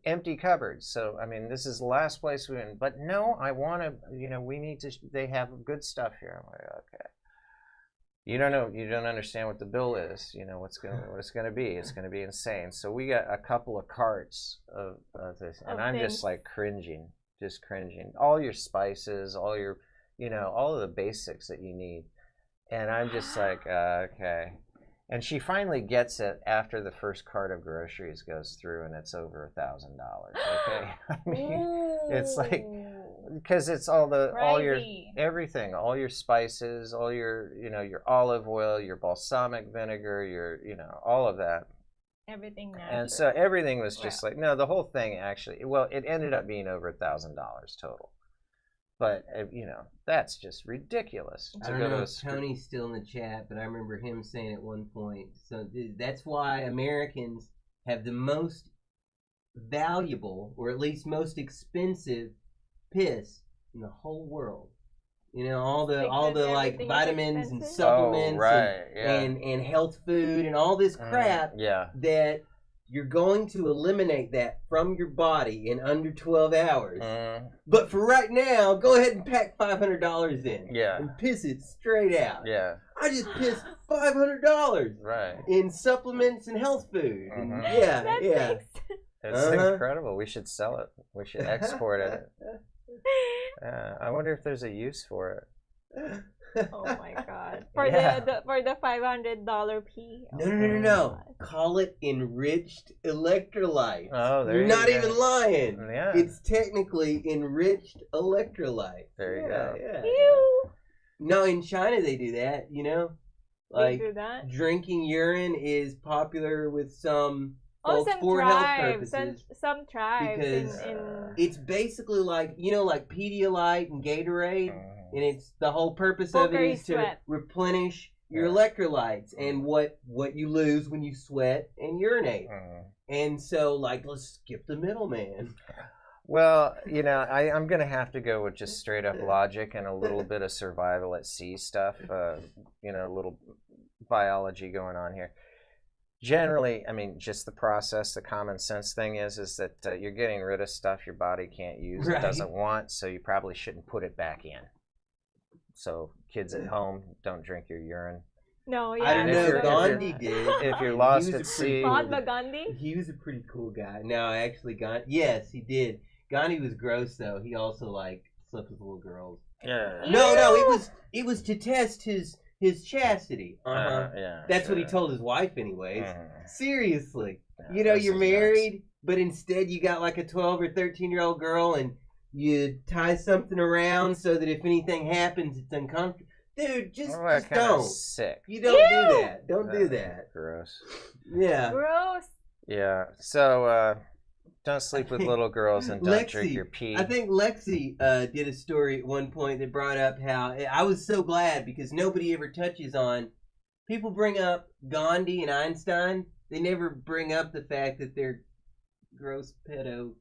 empty cupboards. So I mean, this is the last place we went. But no, I want to. We need to. They have good stuff here. I'm like, okay. You don't know. You don't understand what the bill is. What it's gonna be. It's gonna be insane. So we got a couple of carts of this, and I'm just like cringing, All your spices, all your, all of the basics that you need, and I'm just like, okay. And she finally gets it after the first cart of groceries goes through, and it's over $1,000. Okay, I mean, it's like because it's all your everything, all your spices, all your your olive oil, your balsamic vinegar, your all of that. Everything natural. And so everything was just like no, the whole thing actually. Well, it ended up being over $1,000 total. But that's just ridiculous. I don't know if Tony's still in the chat, but I remember him saying at one point. So that's why Americans have the most valuable, or at least most expensive, piss in the whole world. All the like vitamins and supplements and health food and all this crap that you're going to eliminate that from your body in under 12 hours. But for right now, go ahead and pack $500 in. Yeah. And piss it straight out. Yeah. I just pissed $500 in supplements and health food. And It's incredible. We should sell it. We should export it. I wonder if there's a use for it. Oh my god. For the $500 pee. No. Call it enriched electrolytes. Oh, there You're you not go. even lying. Yeah. It's technically enriched electrolytes. There you go. Yeah. Ew. No, in China they do that, Like they do that? drinking urine is popular with some folks some for tribes. health purposes. Some tribes Because in it's basically like like Pedialyte and Gatorade. And it's the whole purpose of it is to replenish your electrolytes and what you lose when you sweat and urinate. And so, like, let's skip the middleman. Well, I'm going to have to go with just straight up logic and a little bit of survival at sea stuff, a little biology going on here. generally, I mean, just the process, the common sense thing is that you're getting rid of stuff your body can't use, it doesn't want, so you probably shouldn't put it back in. So kids at home, don't drink your urine. No, yeah. I don't know. If Gandhi did. If you're lost He was at a sea, Mahatma Gandhi? He was a pretty cool guy. No, actually, Gandhi. Yes, he did. Gandhi was gross though. He also like slept with little girls. yeah, No, it was to test his chastity. yeah, That's what he sure. told his wife, anyways. Seriously, Yeah, you know, this you're is married, but instead you got like a 12 or 13-year-old girl, and you tie something around so that if anything happens, it's uncomfortable. Dude, just don't. Sick. You don't do that. Don't do That's that. Gross. Yeah. Gross. Yeah. So don't sleep with little girls and don't drink your pee. I think Lexi did a story at one point that brought up how I was so glad because nobody ever touches on. People bring up Gandhi and Einstein. They never bring up the fact that they're gross pedo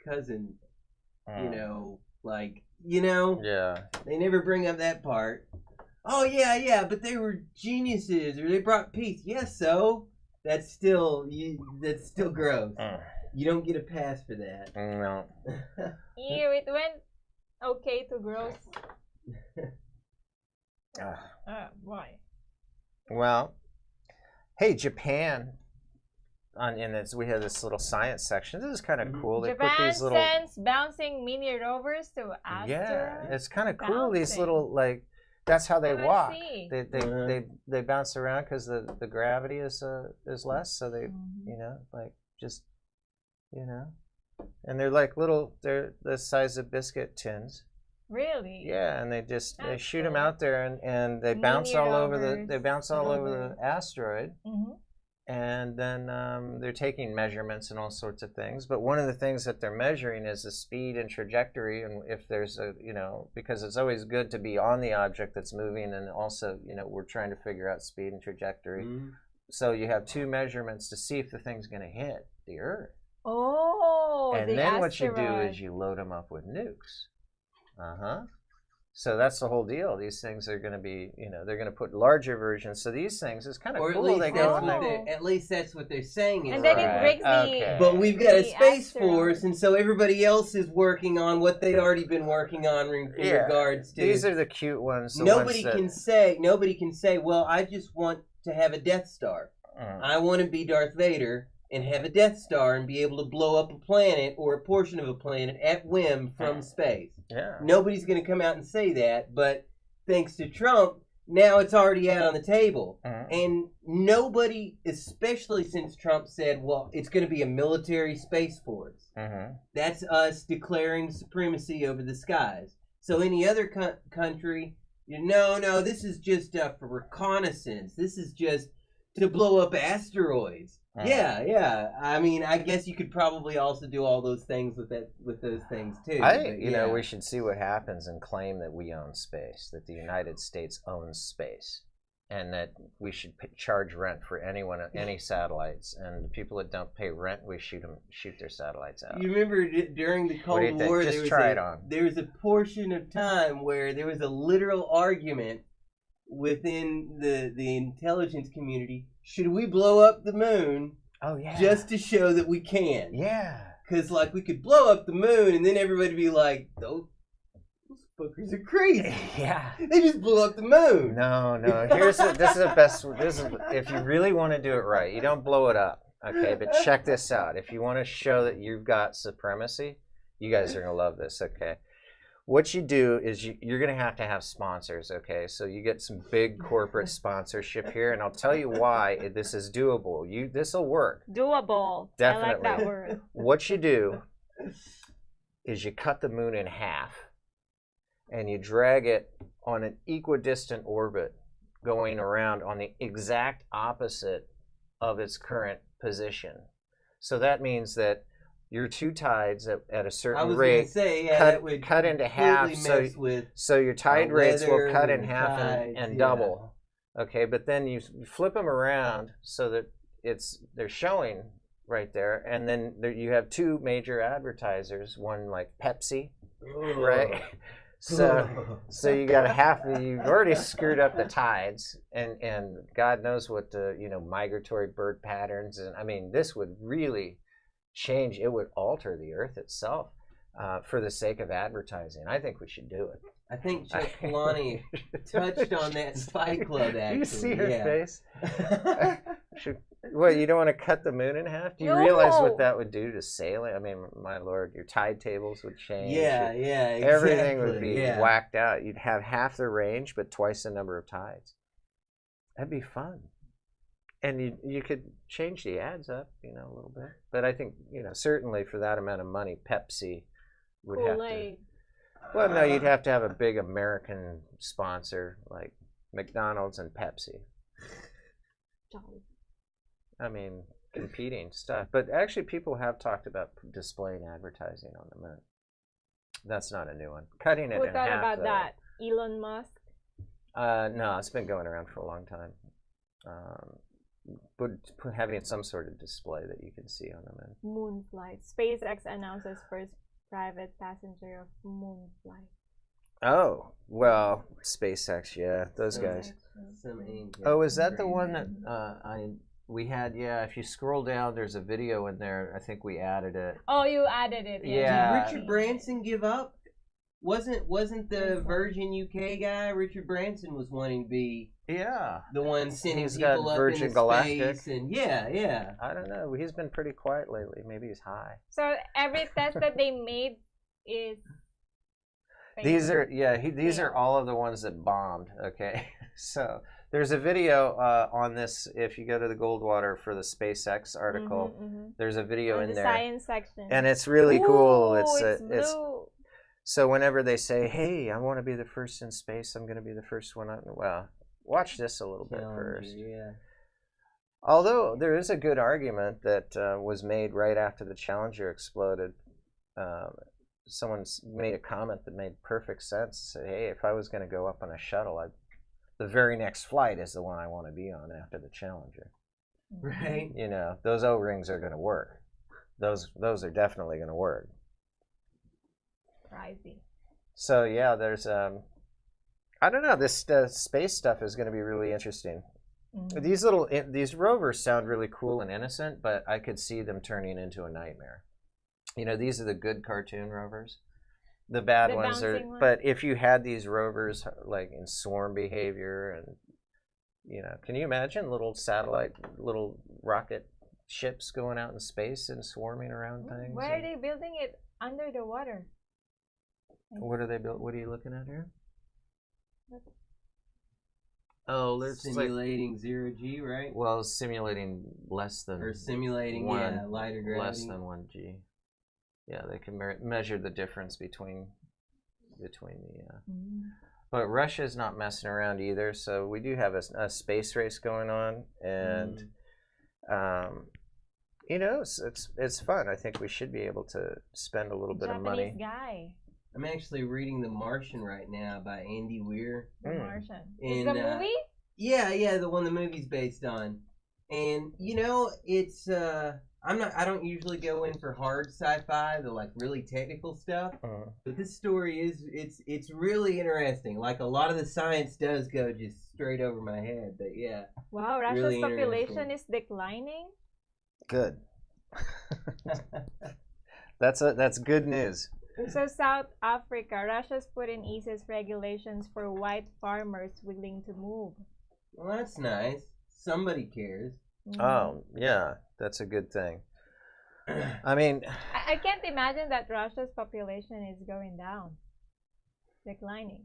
cousin. You know, like, you know. Yeah. They never bring up that part. Oh yeah, but they were geniuses or they brought peace. Yes, so that's still gross. You don't get a pass for that. No. Ew, it went okay to gross. Why? Well, hey, Japan. We have this little science section. This is kind of cool. They put Japan these little. sends bouncing mini rovers to asteroids. Yeah, it's kind of cool. These Bouncing. little like. That's how they Oh, I walk. see. They bounce around because the gravity is less. So they just and they're like little. They're the size of biscuit tins. Really? Yeah, and they That's shoot them cool. out there and they Mini bounce all over rovers. the asteroid. Mm-hmm. And then they're taking measurements and all sorts of things. But one of the things that they're measuring is the speed and trajectory. And if there's because it's always good to be on the object that's moving. And also, we're trying to figure out speed and trajectory. Mm-hmm. So you have two measurements to see if the thing's going to hit the Earth. Oh, and the then asteroid. what you do is you load them up with nukes. So that's the whole deal. These things are going to be, they're going to put larger versions. So these things is kind of cool. They go at least that's what they're saying. And then it breaks the. But we've got a space force, and so everybody else is working on what they'd already been working on in regards to. These are the cute ones. Nobody can say, well, I just want to have a Death Star. I want to be Darth Vader and have a Death Star and be able to blow up a planet or a portion of a planet at whim from space. Yeah. Nobody's going to come out and say that, but thanks to Trump, now it's already out on the table. And nobody, especially since Trump said, well, it's going to be a military space force. That's us declaring supremacy over the skies. So any other country, no, this is just for reconnaissance. This is just to blow up asteroids. Yeah. I mean, I guess you could probably also do all those things with those things too. We should see what happens and claim that we own space, that the United States owns space, and that we should charge rent for any satellites, and the people that don't pay rent, we shoot their satellites out. You remember during the Cold War, there was a portion of time where there was a literal argument within the intelligence community. Should we blow up the moon? Oh yeah. Just to show that we can. Yeah. Because we could blow up the moon, and then everybody would be like, "Those fuckers are crazy." Yeah. They just blew up the moon. No. This is the best. This is if you really want to do it right. You don't blow it up, okay? But check this out. If you want to show that you've got supremacy, you guys are gonna love this, okay? What you do is you're going to have sponsors, okay? So you get some big corporate sponsorship here, and I'll tell you why this is doable. This will work. Doable. Definitely. I like that word. What you do is you cut the moon in half, and you drag it on an equidistant orbit going around on the exact opposite of its current position. So that means that your two tides at a certain rate cut into half, so your tide rates will cut in half and double. Okay, but then you flip them around so that they're showing right there, and then you have two major advertisers, one like Pepsi, right? So you got you've already screwed up the tides, and God knows what the migratory bird patterns, and I mean this would really change. It would alter the Earth itself for the sake of advertising. I think we should do it. I think Chuck Kalani touched on that in Fight Club. Actually, you see her yeah. face. What, you don't want to cut the moon in half? Do you No. realize what that would do to sailing? I mean, my lord, your tide tables would change. Yeah, exactly. Everything would be yeah. whacked out. You'd have half the range, but twice the number of tides. That'd be fun. And you could change the ads up, a little bit. But I think, certainly for that amount of money, Pepsi would have to. Well, no, you'd have to have a big American sponsor like McDonald's and Pepsi. I mean, competing stuff. But actually, people have talked about displaying advertising on the moon. That's not a new one. Cutting it Who in thought half. about that? Elon Musk? No, it's been going around for a long time. But having some sort of display that you can see on the moon. Moon flight. SpaceX announces first private passenger of moon flight. Oh, well, SpaceX, yeah, those guys. Oh, is that the one that we had? Yeah, if you scroll down, there's a video in there. I think we added it. Oh, you added it. Yeah. Did Richard Branson give up? Wasn't the Virgin UK guy? Richard Branson was wanting to be the one sending He's people got up Virgin into Galactic. space, and yeah. I don't know. He's been pretty quiet lately. Maybe he's high. So every test that they made is. These are all of the ones that bombed. Okay, so there's a video on this. If you go to the Goldwater for the SpaceX article, there's a video in the there. Science section. And it's really cool. It's blue. So whenever they say, "Hey, I want to be the first in space. I'm going to be the first one." Well, watch this a little bit first. Yeah. Although there is a good argument that was made right after the Challenger exploded. Someone made a comment that made perfect sense. Say, hey, if I was going to go up on a shuttle, the very next flight is the one I want to be on after the Challenger. Right. Those O-rings are going to work. Those are definitely going to work. Crazy. So yeah, there's I don't know. This space stuff is going to be really interesting. These rovers sound really cool and innocent, but I could see them turning into a nightmare. These are the good cartoon rovers. The bad ones are. But if you had these rovers like in swarm behavior, and can you imagine little rocket ships going out in space and swarming around things? Why are they building it under the water? What are they built? What are you looking at here? Oh, they're simulating 0G, right? Well, simulating less than. Or simulating lighter gravity. Less than 1G. Yeah, they can measure the difference between the. But Russia's not messing around either, so we do have a space race going on, and it's fun. I think we should be able to spend a little bit of money. Japanese guy. I'm actually reading The Martian right now by Andy Weir. The Martian. Is the movie? Yeah, the one the movie's based on. And it's I don't usually go in for hard sci-fi, the like really technical stuff. But this story it's really interesting. Like a lot of the science does go just straight over my head, but yeah. Wow, Russia's really population is declining. Good. That's good news. So South Africa, Russia's put in easiest regulations for white farmers willing to move. Well, that's nice. Somebody cares. Oh, yeah, that's a good thing. I mean, I can't imagine that Russia's population is going down, declining.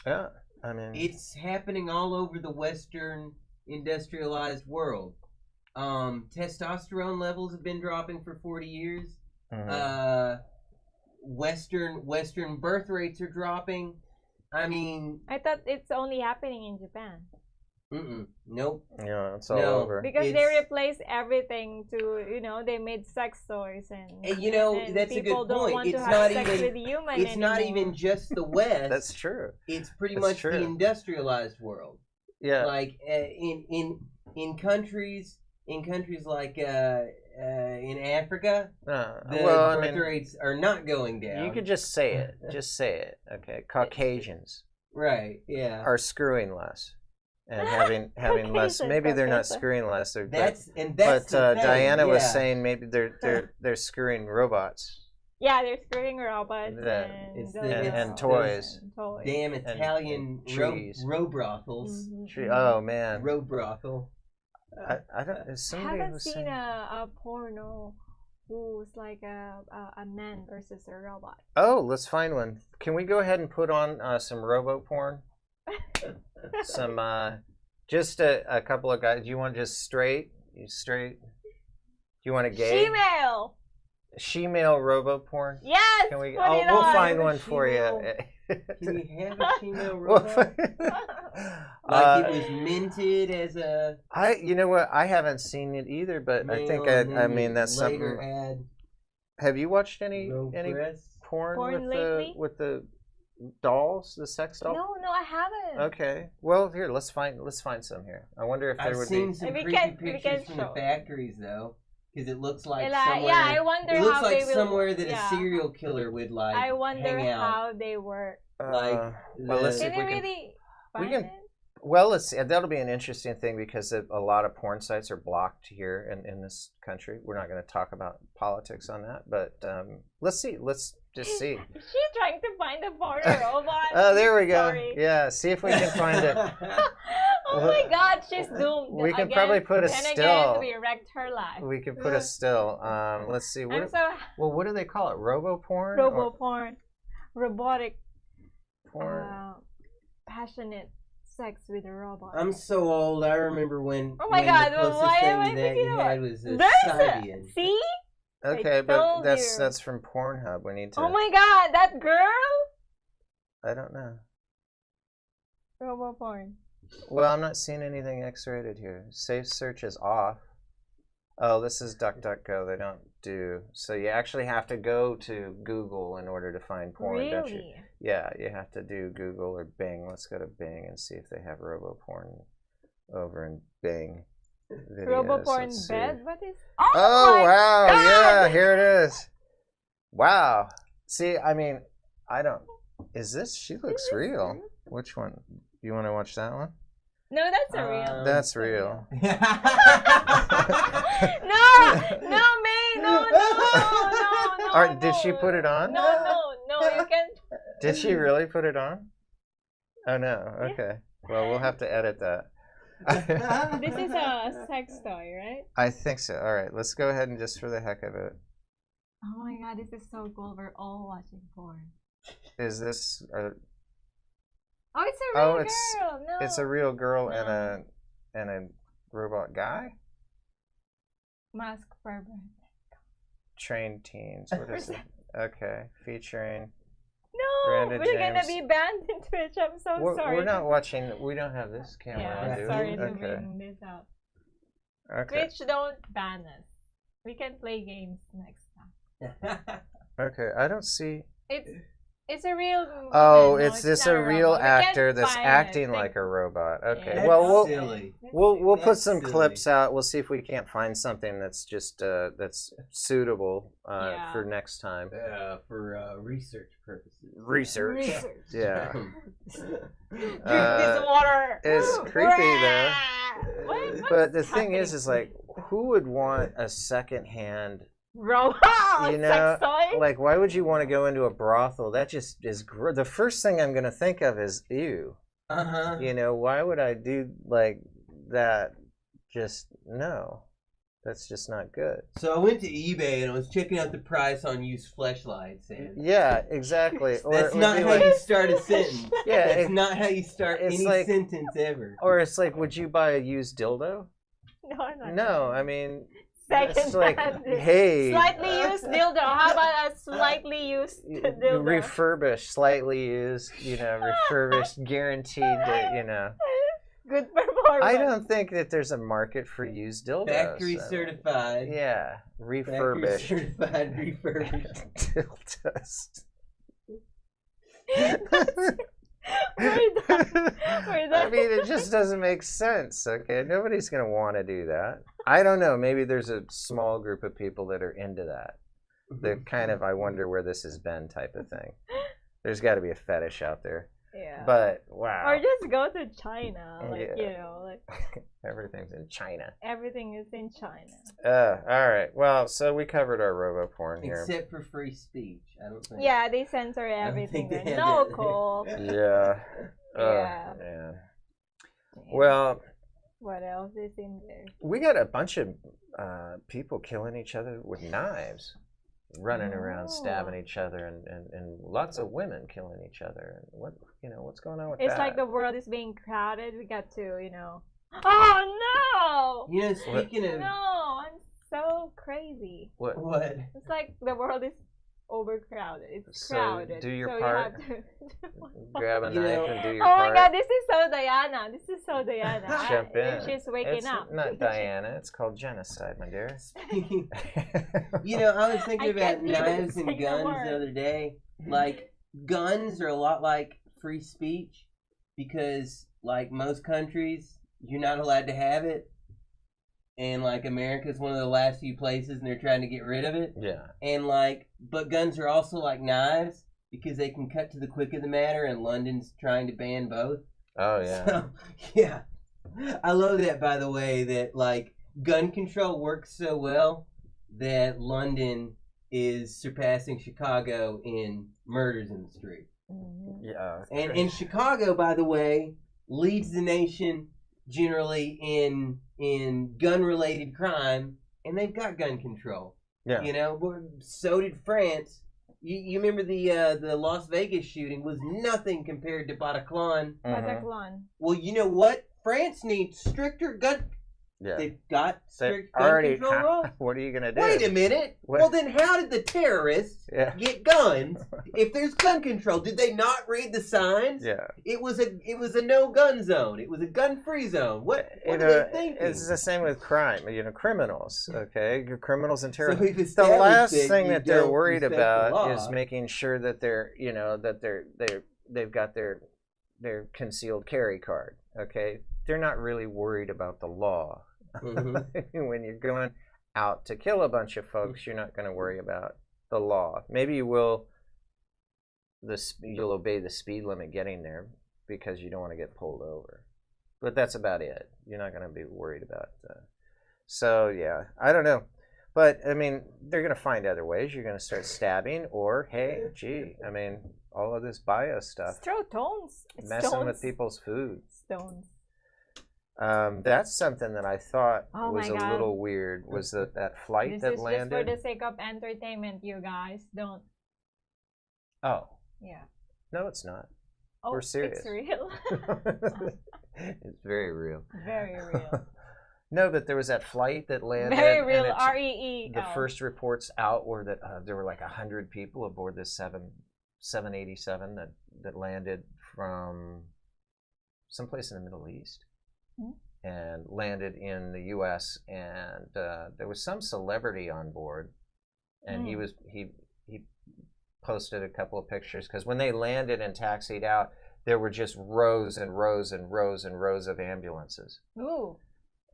Yeah, I mean, it's happening all over the Western industrialized world. Testosterone levels have been dropping for 40 years. Western birth rates are dropping. I mean, I thought it's only happening in Japan. Nope. Yeah, it's all over. Because they replaced everything to, they made sex toys and that's a good point. Don't want to have sex with human anymore. Not even just the West. That's true. It's pretty much the industrialized world. Yeah. Like in countries like in Africa, the well, birth rates are not going down. you could just say it. Just say it. Okay, Caucasians Right? Yeah. are screwing less and having less. Maybe they're not screwing less. That's but the thing, Diana was yeah. saying maybe they're screwing robots. Yeah, they're screwing robots It's and toys. Damn Italian cheese. row brothels. Oh man, Row brothel. I don't. Is I somebody haven't who's seen saying, a porno who's like a man versus a robot. Oh, let's find one. Can we go ahead and put on some robo porn? Some just a couple of guys. Do you want just straight? You straight? Do you want a gay? Female. She-male robo porn? Yes. Can we? Put Oh, it we'll on. find one for you. Can we have a female robot? Like it was minted as a. You know what? I haven't seen it either, but I think I mean that's something. Add Have you watched any press? porn lately? with the dolls, the sex dolls? No, I haven't. Okay. Well, here let's find some here. I wonder if there I've would seen be. some We creepy can pictures from the show. factories though, because it looks like Yeah, somewhere. I wonder it looks how like they will. somewhere that yeah. a serial killer would like. I wonder hang out. how they work. Like, well, let's see Can if you we can. really we find can- it? Well, let's see. That'll be an interesting thing because a lot of porn sites are blocked here in this country. We're not going to talk about politics on that, but let's see. Let's just see. She's trying to find a porno robot. Oh, there we go. Sorry. Yeah, see if we can find it. Oh my God, she's doomed. We can again, probably put a then still. again, we wrecked her life. We can put a still. Let's see. I'm so What do they call it? Robo porn? robo porn, robotic, porn? passionate sex with a robot. I'm so old. I remember when. Oh my when God, the closest why am I thing that thinking you about- had was a There's Sibian. see? Okay, I but told you. that's from Pornhub. We need to. Oh my God, that girl. I don't know. Robo porn. Well, I'm not seeing anything X-rated here. Safe search is off. Oh, this is DuckDuckGo. They don't do. So you actually have to go to Google in order to find porn, don't you? Really? Yeah, you have to do Google or Bing. Let's go to Bing and see if they have robo porn over in Bing. Videos. Robo porn Let's see. bed? What is? Oh, my wow. God! Yeah, here it is. Wow. See, I mean, I don't. Is this? She looks this real. real? Which one? You want to watch that one? No, that's a real. That's real. No, May, no. Did she put it on? No, you can. Did she really put it on? Oh no. Okay. Well, we'll have to edit that. This is a sex toy, right? I think so. All right. Let's go ahead and just for the heck of it. Oh my God, this is so cool. We're all watching porn. Is this? Oh, it's a real it's girl. No, it's a real girl No. and a robot guy. mask pervert. Trained teens. What is it? Okay. Featuring. No, Brandon we're gonna James. be banned in Twitch. I'm so sorry. We're not watching. We don't have this camera Yeah, on, do we? sorry to Okay. bring this up. Okay. Twitch, don't ban us. We can play games next time. Okay. I don't see. It's a real. Oh, woman, no, it's this not a real robot. We can't actor that's find acting it. like a robot. Okay. Yeah. Well, we'll silly. we'll put That's some silly. clips out. We'll see if we can't find something that's just that's suitable Yeah. for next time. For research purposes. Research. Yeah. Drink this water. It's creepy though. What? But the thing is like, who would want a secondhand? robot You know, sex toy. like, why would you want to go into a brothel? That just is the first thing I'm gonna think of is ew. You know, why would I do like that? Just no. That's just not good. So I went to eBay and I was checking out the price on used fleshlights, and Yeah, exactly. Or that's it would not be how like, you start a sentence. yeah, That's not how you start it's any like- sentence ever. or it's like, would you buy a used dildo? No. No, I mean, Second it's like, hand. hey, Slightly used dildo. How about a slightly used dildo? refurbished, slightly used, refurbished, guaranteed to, Good performance. I don't think that there's a market for used dildos. Factory so- certified. Yeah, Factory refurbished certified refurbished. dildos. We're done. We're done. I mean, it just doesn't make sense. Okay, nobody's gonna want to do that. I don't know. Maybe there's a small group of people that are into that. The kind of I wonder where this has been type of thing. There's got to be a fetish out there. Yeah. But wow. Or just go to China, like Yeah. like Everything's in China. everything is in China. All right. Well, so we covered our robo porn here. Except for free speech. I don't think. Yeah, they censor don't everything. think they There. have No, that. Cole. Yeah. Yeah. Yeah. Damn. Well, What else is in there? we got a bunch of people killing each other with knives, running around stabbing each other, and lots of women killing each other. And what's going on with It's that? like the world is being crowded. We got to, Oh You know, speaking no! of No, I'm so crazy. what? what? It's like the world is overcrowded. It's So, crowded. do your so part. You have to Grab a You knife know- and do your Oh part. my God! This is so Diana. This is so Diana. Jump in. She's waking it's up. not Diana. It's called genocide, my dear. You know, I was thinking I about can't even knives say and the guns word. the other day. Like, guns are a lot like free speech because, like most countries, you're not allowed to have it. And, like, America's one of the last few places and they're trying to get rid of it. Yeah. And, like, but guns are also like knives because they can cut to the quick of the matter, and London's trying to ban both. Oh yeah. So, yeah. I love that, by the way, that, like, gun control works so well that London is surpassing Chicago in murders in the street. Mhm. Yeah. And Chicago, by the way, leads the nation generally in gun-related crime, and they've got gun control. Yeah. You know, but so did France. You remember the Las Vegas shooting was nothing compared to Bataclan. Mhm. Bataclan. Well, you know what? France needs stricter gun. Yeah. They've got They strict gun control laws. What are you gonna do? Wait a minute. What? Well, then how did the terrorists Yeah. get guns if there's gun control? Did they not read the signs? Yeah. It was a no gun zone. It was a gun free zone. What are they thinking? It's the same with crime. Criminals. Okay, your criminals and So terrorists. we've The established last that thing you that they're don't worried respect the about law. is making sure that they've got their concealed carry card. Okay, they're not really worried about the law. Mhm. When you're going out to kill a bunch of folks, you're not going to worry about the law. Maybe you will. You'll obey the speed limit getting there because you don't want to get pulled over. But that's about it. You're not going to be worried about. So yeah, I don't know. But I mean, they're going to find other ways. You're going to start stabbing, or hey, gee, I mean, all of this bio stuff, Throw stones. messing with people's food. Stones. That's something that I thought Oh was my a God. little weird. Was that flight This that is landed? just for the sake of entertainment, you guys. Don't. Oh Yeah. no, it's not. Oh, We're serious. It's real. It's very real. Very real. No, but there was that flight that landed. Very and real. it- REE. The first reports out were that there were like 100 people aboard this 787 that landed from someplace in the Middle East and landed in the U.S. And there was some celebrity on board, and he posted a couple of pictures because when they landed and taxied out, there were just rows and rows and rows and rows of ambulances. Ooh.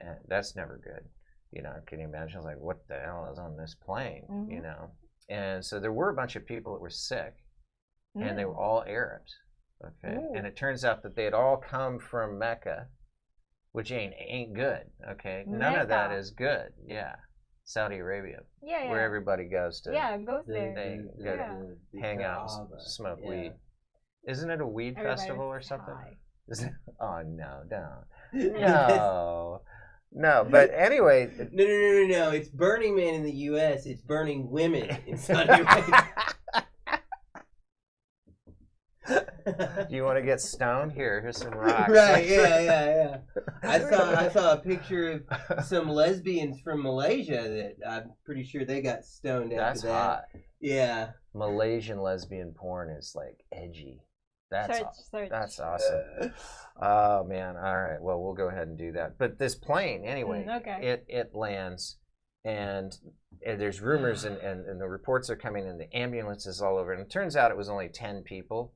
And that's never good. You know, can you imagine? Like, what the hell is on this plane? Mhm. You know? And so there were a bunch of people that were sick, and they were all Arabs. Okay. Ooh. And it turns out that they had all come from Mecca, which ain't good. Okay. None of that Mecca. is good. Yeah. Saudi Arabia, Yeah, yeah. where everybody goes to Yeah, goes there. They gotta hang out, and smoke weed. Isn't it a weed Everybody's festival or something? high. Is it? Oh no, don't. No. No, but anyway. No. It's Burning Man in the U.S. It's burning women in Saudi Arabia. Do you want to get stoned? Here's some rocks. Right? Yeah. I saw a picture of some lesbians from Malaysia that I'm pretty sure they got stoned That's after that. hot. Yeah. Malaysian lesbian porn is like edgy. Search. That's awesome. Oh man. All right. Well, we'll go ahead and do that. But this plane, anyway, Okay. it lands, and there's rumors and the reports are coming in. The ambulances all over, and it turns out it was only 10 people,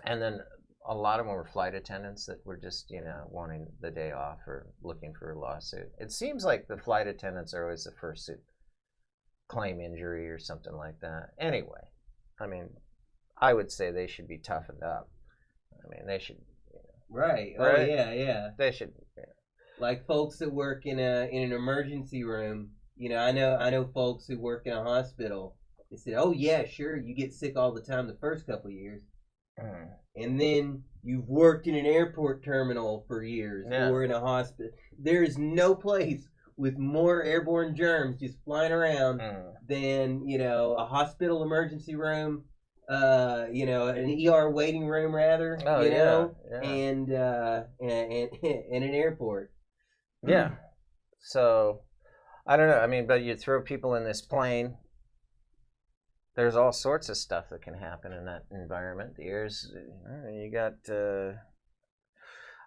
and then a lot of them were flight attendants that were just, wanting the day off or looking for a lawsuit. It seems like the flight attendants are always the first to claim injury or something like that. Anyway, I mean, I would say they should be toughened up. I mean, they should. Right. Oh, right? yeah. They should. Like folks that work in an emergency room. I know folks who work in a hospital. They said, "Oh yeah, sure, you get sick all the time the first couple of years, and then you've worked in an airport terminal for years or in a hospital. There is no place with more airborne germs just flying around than a hospital emergency room, an ER waiting room rather, and an airport." Yeah. So, I don't know. I mean, but you throw people in this plane. There's all sorts of stuff that can happen in that environment. You got,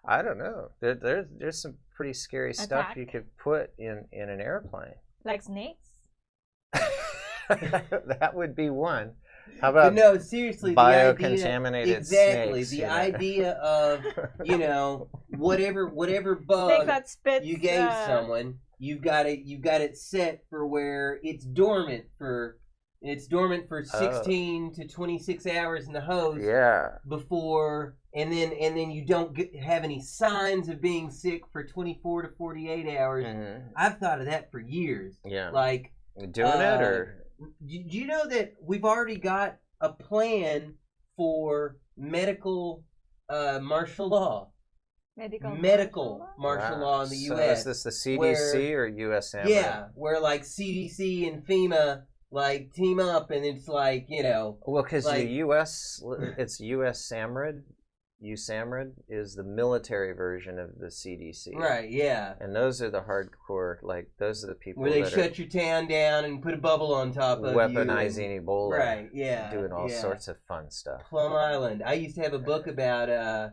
I don't know. There's some pretty scary stuff you could put in an airplane. Like snakes? That would be one. How about no, seriously, biocontaminated snakes? The idea of whatever bug that spits, you gave someone, you've got it set for where it's dormant for 16 to 26 hours in the hose. Yeah. Before and then you don't have any signs of being sick for 24 to 48 hours. Mm-hmm. I've thought of that for years. Yeah. Like doing it or. Do you know that we've already got a plan for medical martial law? Medical martial law in the U.S. So is this the CDC or USAMRIID? Yeah, where like CDC and FEMA like team up, and it's like Well, because the U.S. it's USAMRIID. USAMRIID is the military version of the CDC. Right, yeah. And those are the hardcore, those are the people where they shut your town down and put a bubble on top of weaponizing you. Ebola. Right, yeah. Doing all sorts of fun stuff. Plum Island. I used to have a book about,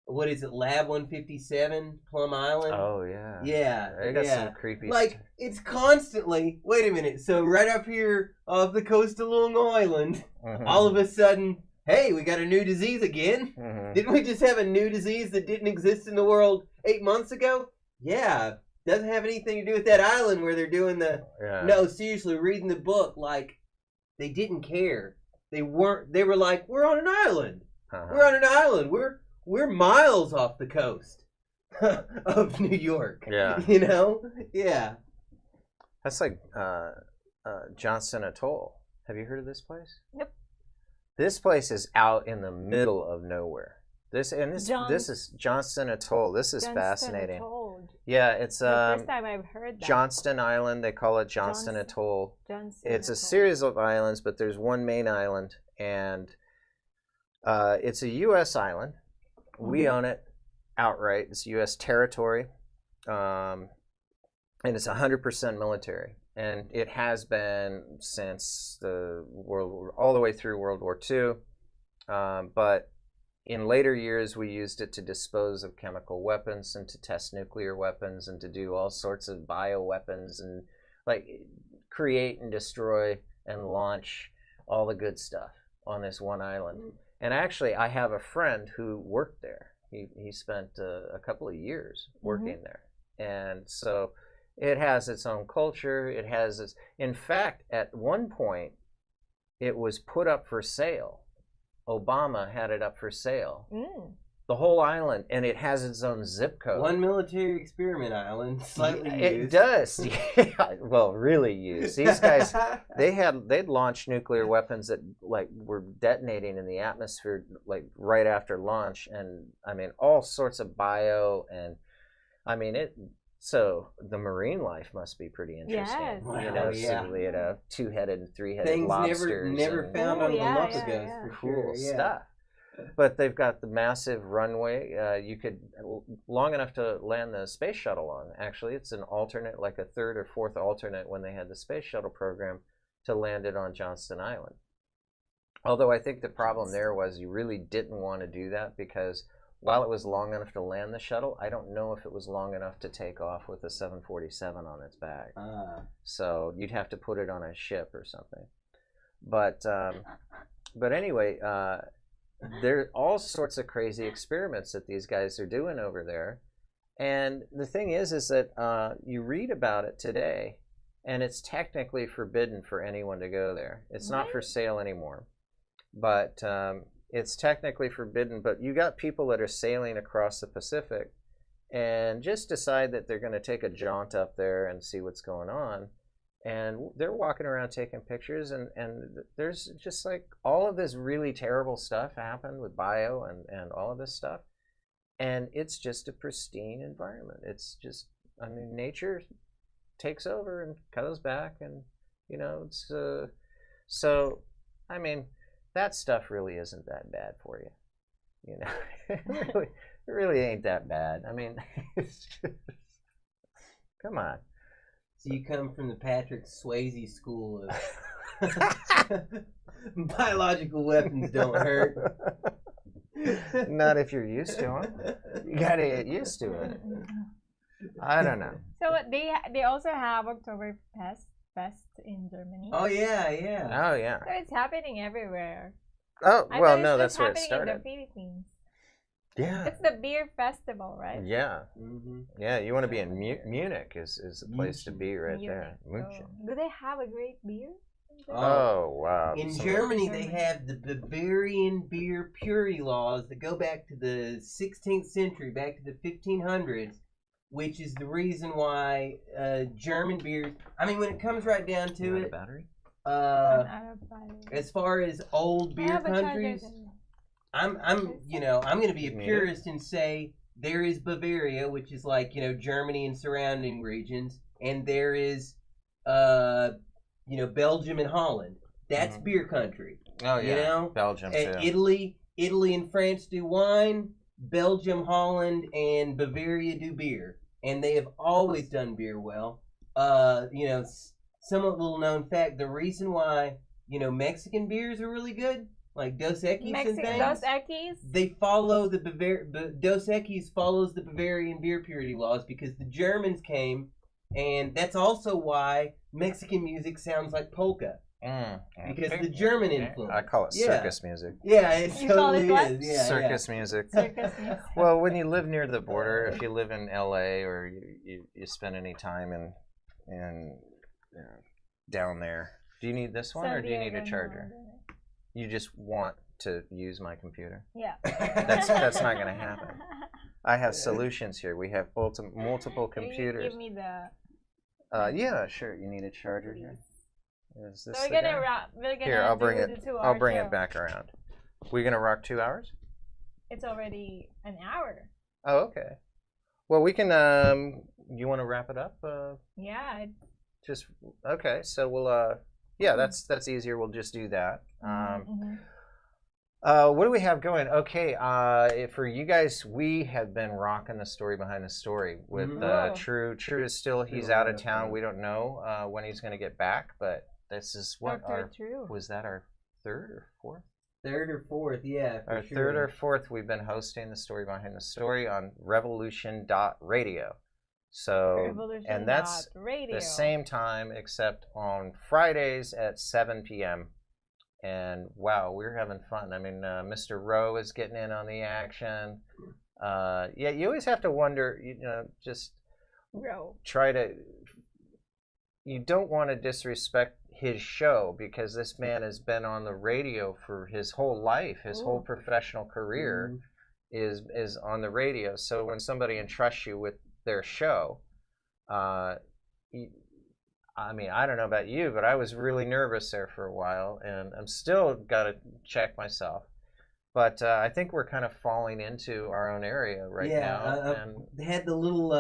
what is it, Lab 157, Plum Island? Oh, yeah. Yeah. They got some creepy stuff. It's constantly, wait a minute, so right up here off the coast of Long Island, all of a sudden, hey, we got a new disease again. Mm-hmm. Didn't we just have a new disease that didn't exist in the world 8 months ago? Yeah. Doesn't have anything to do with that island where they're doing the... Yeah. No, seriously, reading the book, they didn't care. They were like, we're on an island. Uh-huh. We're on an island. We're miles off the coast of New York. Yeah. Yeah. That's like Johnston Atoll. Have you heard of this place? Yep. This place is out in the middle of nowhere. This is Johnston Atoll. This is fascinating. Atoll. Yeah, it's the first time I've heard that. Johnston Island. They call it Johnston Atoll. It's a series of islands, but there's one main island, and it's a U.S. island. We own it outright. It's U.S. territory, and it's 100% military. And it has been since all the way through World War II. But in later years, we used it to dispose of chemical weapons and to test nuclear weapons and to do all sorts of bioweapons and create and destroy and launch all the good stuff on this one island. And actually, I have a friend who worked there. He spent a couple of years working there. And so it has its own culture. It has its... In fact, at one point, it was put up for sale. Obama had it up for sale. The whole island, and it has its own zip code. One military experiment island, slightly used. It does. Yeah. Well, really used. These guys, they'd launched nuclear weapons that were detonating in the atmosphere right after launch, and I mean all sorts of bio, and I mean it. So the marine life must be pretty interesting. Yes. Wow, yeah. Two-headed and three-headed things lobsters. never found on Galapagos. For cool sure. stuff. But they've got the massive runway. You could long enough to land the space shuttle on. Actually, it's an alternate, like a third or fourth alternate when they had the space shuttle program to land it on Johnston Island. Although I think the problem there was you really didn't want to do that because while it was long enough to land the shuttle, I don't know if it was long enough to take off with a 747 on its back. So you'd have to put it on a ship or something. But anyway, there are all sorts of crazy experiments that these guys are doing over there. And the thing is that you read about it today, and it's technically forbidden for anyone to go there. It's not for sale anymore, but it's technically forbidden. But you got people that are sailing across the Pacific and just decide that they're going to take a jaunt up there and see what's going on. And they're walking around taking pictures, and there's just like all of this really terrible stuff happened with bio and all of this stuff. And it's just a pristine environment. It's just, I mean, nature takes over and goes back, and you know, it's so. I mean, that stuff really isn't that bad for you. You know, it really ain't that bad. I mean, it's just, come on. So you come from the Patrick Swayze school of biological weapons don't hurt. Not if you're used to them. You gotta get used to it. I don't know. So they also have Oktoberfest in Germany. Oh yeah, yeah. Oh yeah. So it's happening everywhere. Oh I well, thought no, it's that's just where it happening started. in the Philippines. Yeah. It's the beer festival, right? Yeah. Mm-hmm. Yeah. You want to be in Munich is the place to be right there. Munich. München. Do they have a great beer? Oh wow. In Some- Germany, they have the Bavarian beer purity laws that go back to the 16th century, back to the 1500s, which is the reason why German beers. I mean, when it comes right down You to want a it, battery? as far as old beer countries, I'm going to be a purist and say there is Bavaria, which is like, you know, Germany and surrounding regions, and there is Belgium and Holland. That's beer country. Oh yeah. You know, Belgium too. Italy and France do wine. Belgium, Holland, and Bavaria do beer, and they have always done beer well. Somewhat little known fact: the reason why Mexican beers are really good, like Dos Equis and things. Dos Equis? They follow the Dos Equis follows the Bavarian beer purity laws because the Germans came, and that's also why Mexican music sounds like polka. Because the German influence. I call it circus music. Yeah, it You call it totally what? is. Yeah, Circus music. Circus music. Well, when you live near the border, if you live in LA or you spend any time in down there, do you need this one or do you need a charger? You just want to use my computer? Yeah. That's not going to happen. I have solutions here. We have multiple Can you computers. give me the. Yeah, sure. You need a charger here. Is this So we're the gonna guy? rock. We're gonna Here, I'll bring do it. the 2 I'll hour bring show. it back around. We gonna rock 2 hours? It's already an hour. Oh, okay. Well, we can. You want to wrap it up? Yeah. Just okay. So we'll. Yeah, that's easier. We'll just do that. What do we have going? Okay. For you guys, we have been rocking the story behind the story with True. True is still. He's out of town. We don't know when he's gonna get back, but this is what Dr. True. was that our third or fourth? Third or fourth, yeah. Our For third sure. or fourth, we've been hosting the story behind the story on revolution.radio. So, and that's Radio. the same time except on Fridays at 7 p.m. And wow, we're having fun. I mean, Mr. Rowe is getting in on the action. Yeah, you always have to wonder, just Rowe. try to. You don't want to disrespect his show because this man has been on the radio for his whole life. His whole professional career is on the radio. So when somebody entrusts you with their show, I mean, I don't know about you, but I was really nervous there for a while, and I'm still got to check myself. But I think we're kind of falling into our own area right now. And they had the little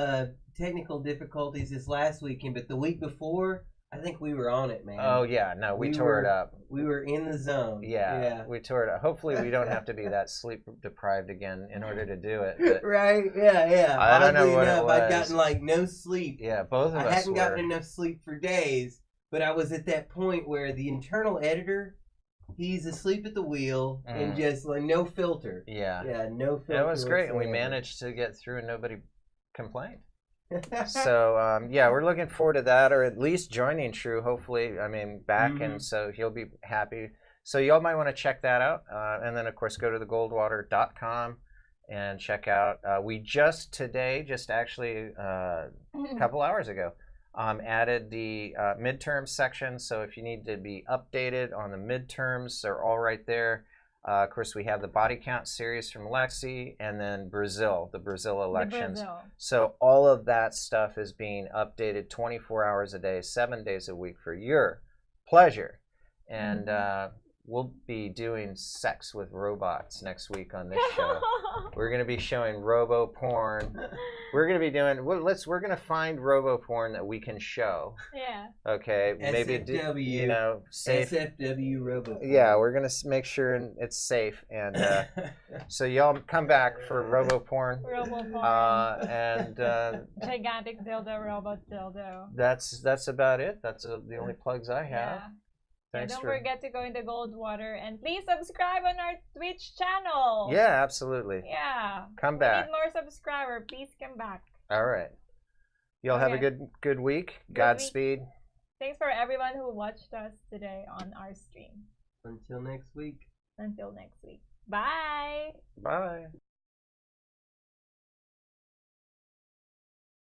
technical difficulties this last weekend, but the week before, I think we were on it, man. oh yeah, no, we tore it up. We were in the zone. Yeah, we tore it up. Hopefully, we don't have to be that sleep deprived again in order to do it. But, Right? Yeah. I don't know Oddly what it enough, was. I'd gotten like no sleep. yeah, both of I us hadn't were. gotten enough sleep for days, but I was at that point where the internal editor, he's asleep at the wheel and just like no filter. Yeah, Yeah, no filter. it was great, and we whatsoever. managed to get through, and nobody complained. So yeah, we're looking forward to that, or at least joining True. Hopefully, I mean, back, and so he'll be happy. So y'all might want to check that out. And then, of course, go to thegoldwater.com and check out. We just actually a couple hours ago, added the midterm section. So if you need to be updated on the midterms, they're all right there. Of course, we have the body count series from Lexi, and then the Brazil elections. So all of that stuff is being updated 24 hours a day, 7 days a week for your pleasure. And we'll be doing sex with robots next week on this show. We're going to be showing robo porn. We're going to be doing. We're going to find robo porn that we can show. Yeah. Okay. Maybe SFW, safe. SFW robo. Yeah, we're going to make sure it's safe, and so y'all come back for robo porn. Robo porn. And gigantic dildo, robot dildo. That's about it. That's the only plugs I have. Yeah. Thanks Don't forget to go into Goldwater and please subscribe on our Twitch channel. Yeah, absolutely. Yeah. Come back. We need more subscribers. Please come back. All right. Y'all have a good week. Godspeed. Thanks for everyone who watched us today on our stream. Until next week. Until next week. Bye. Bye.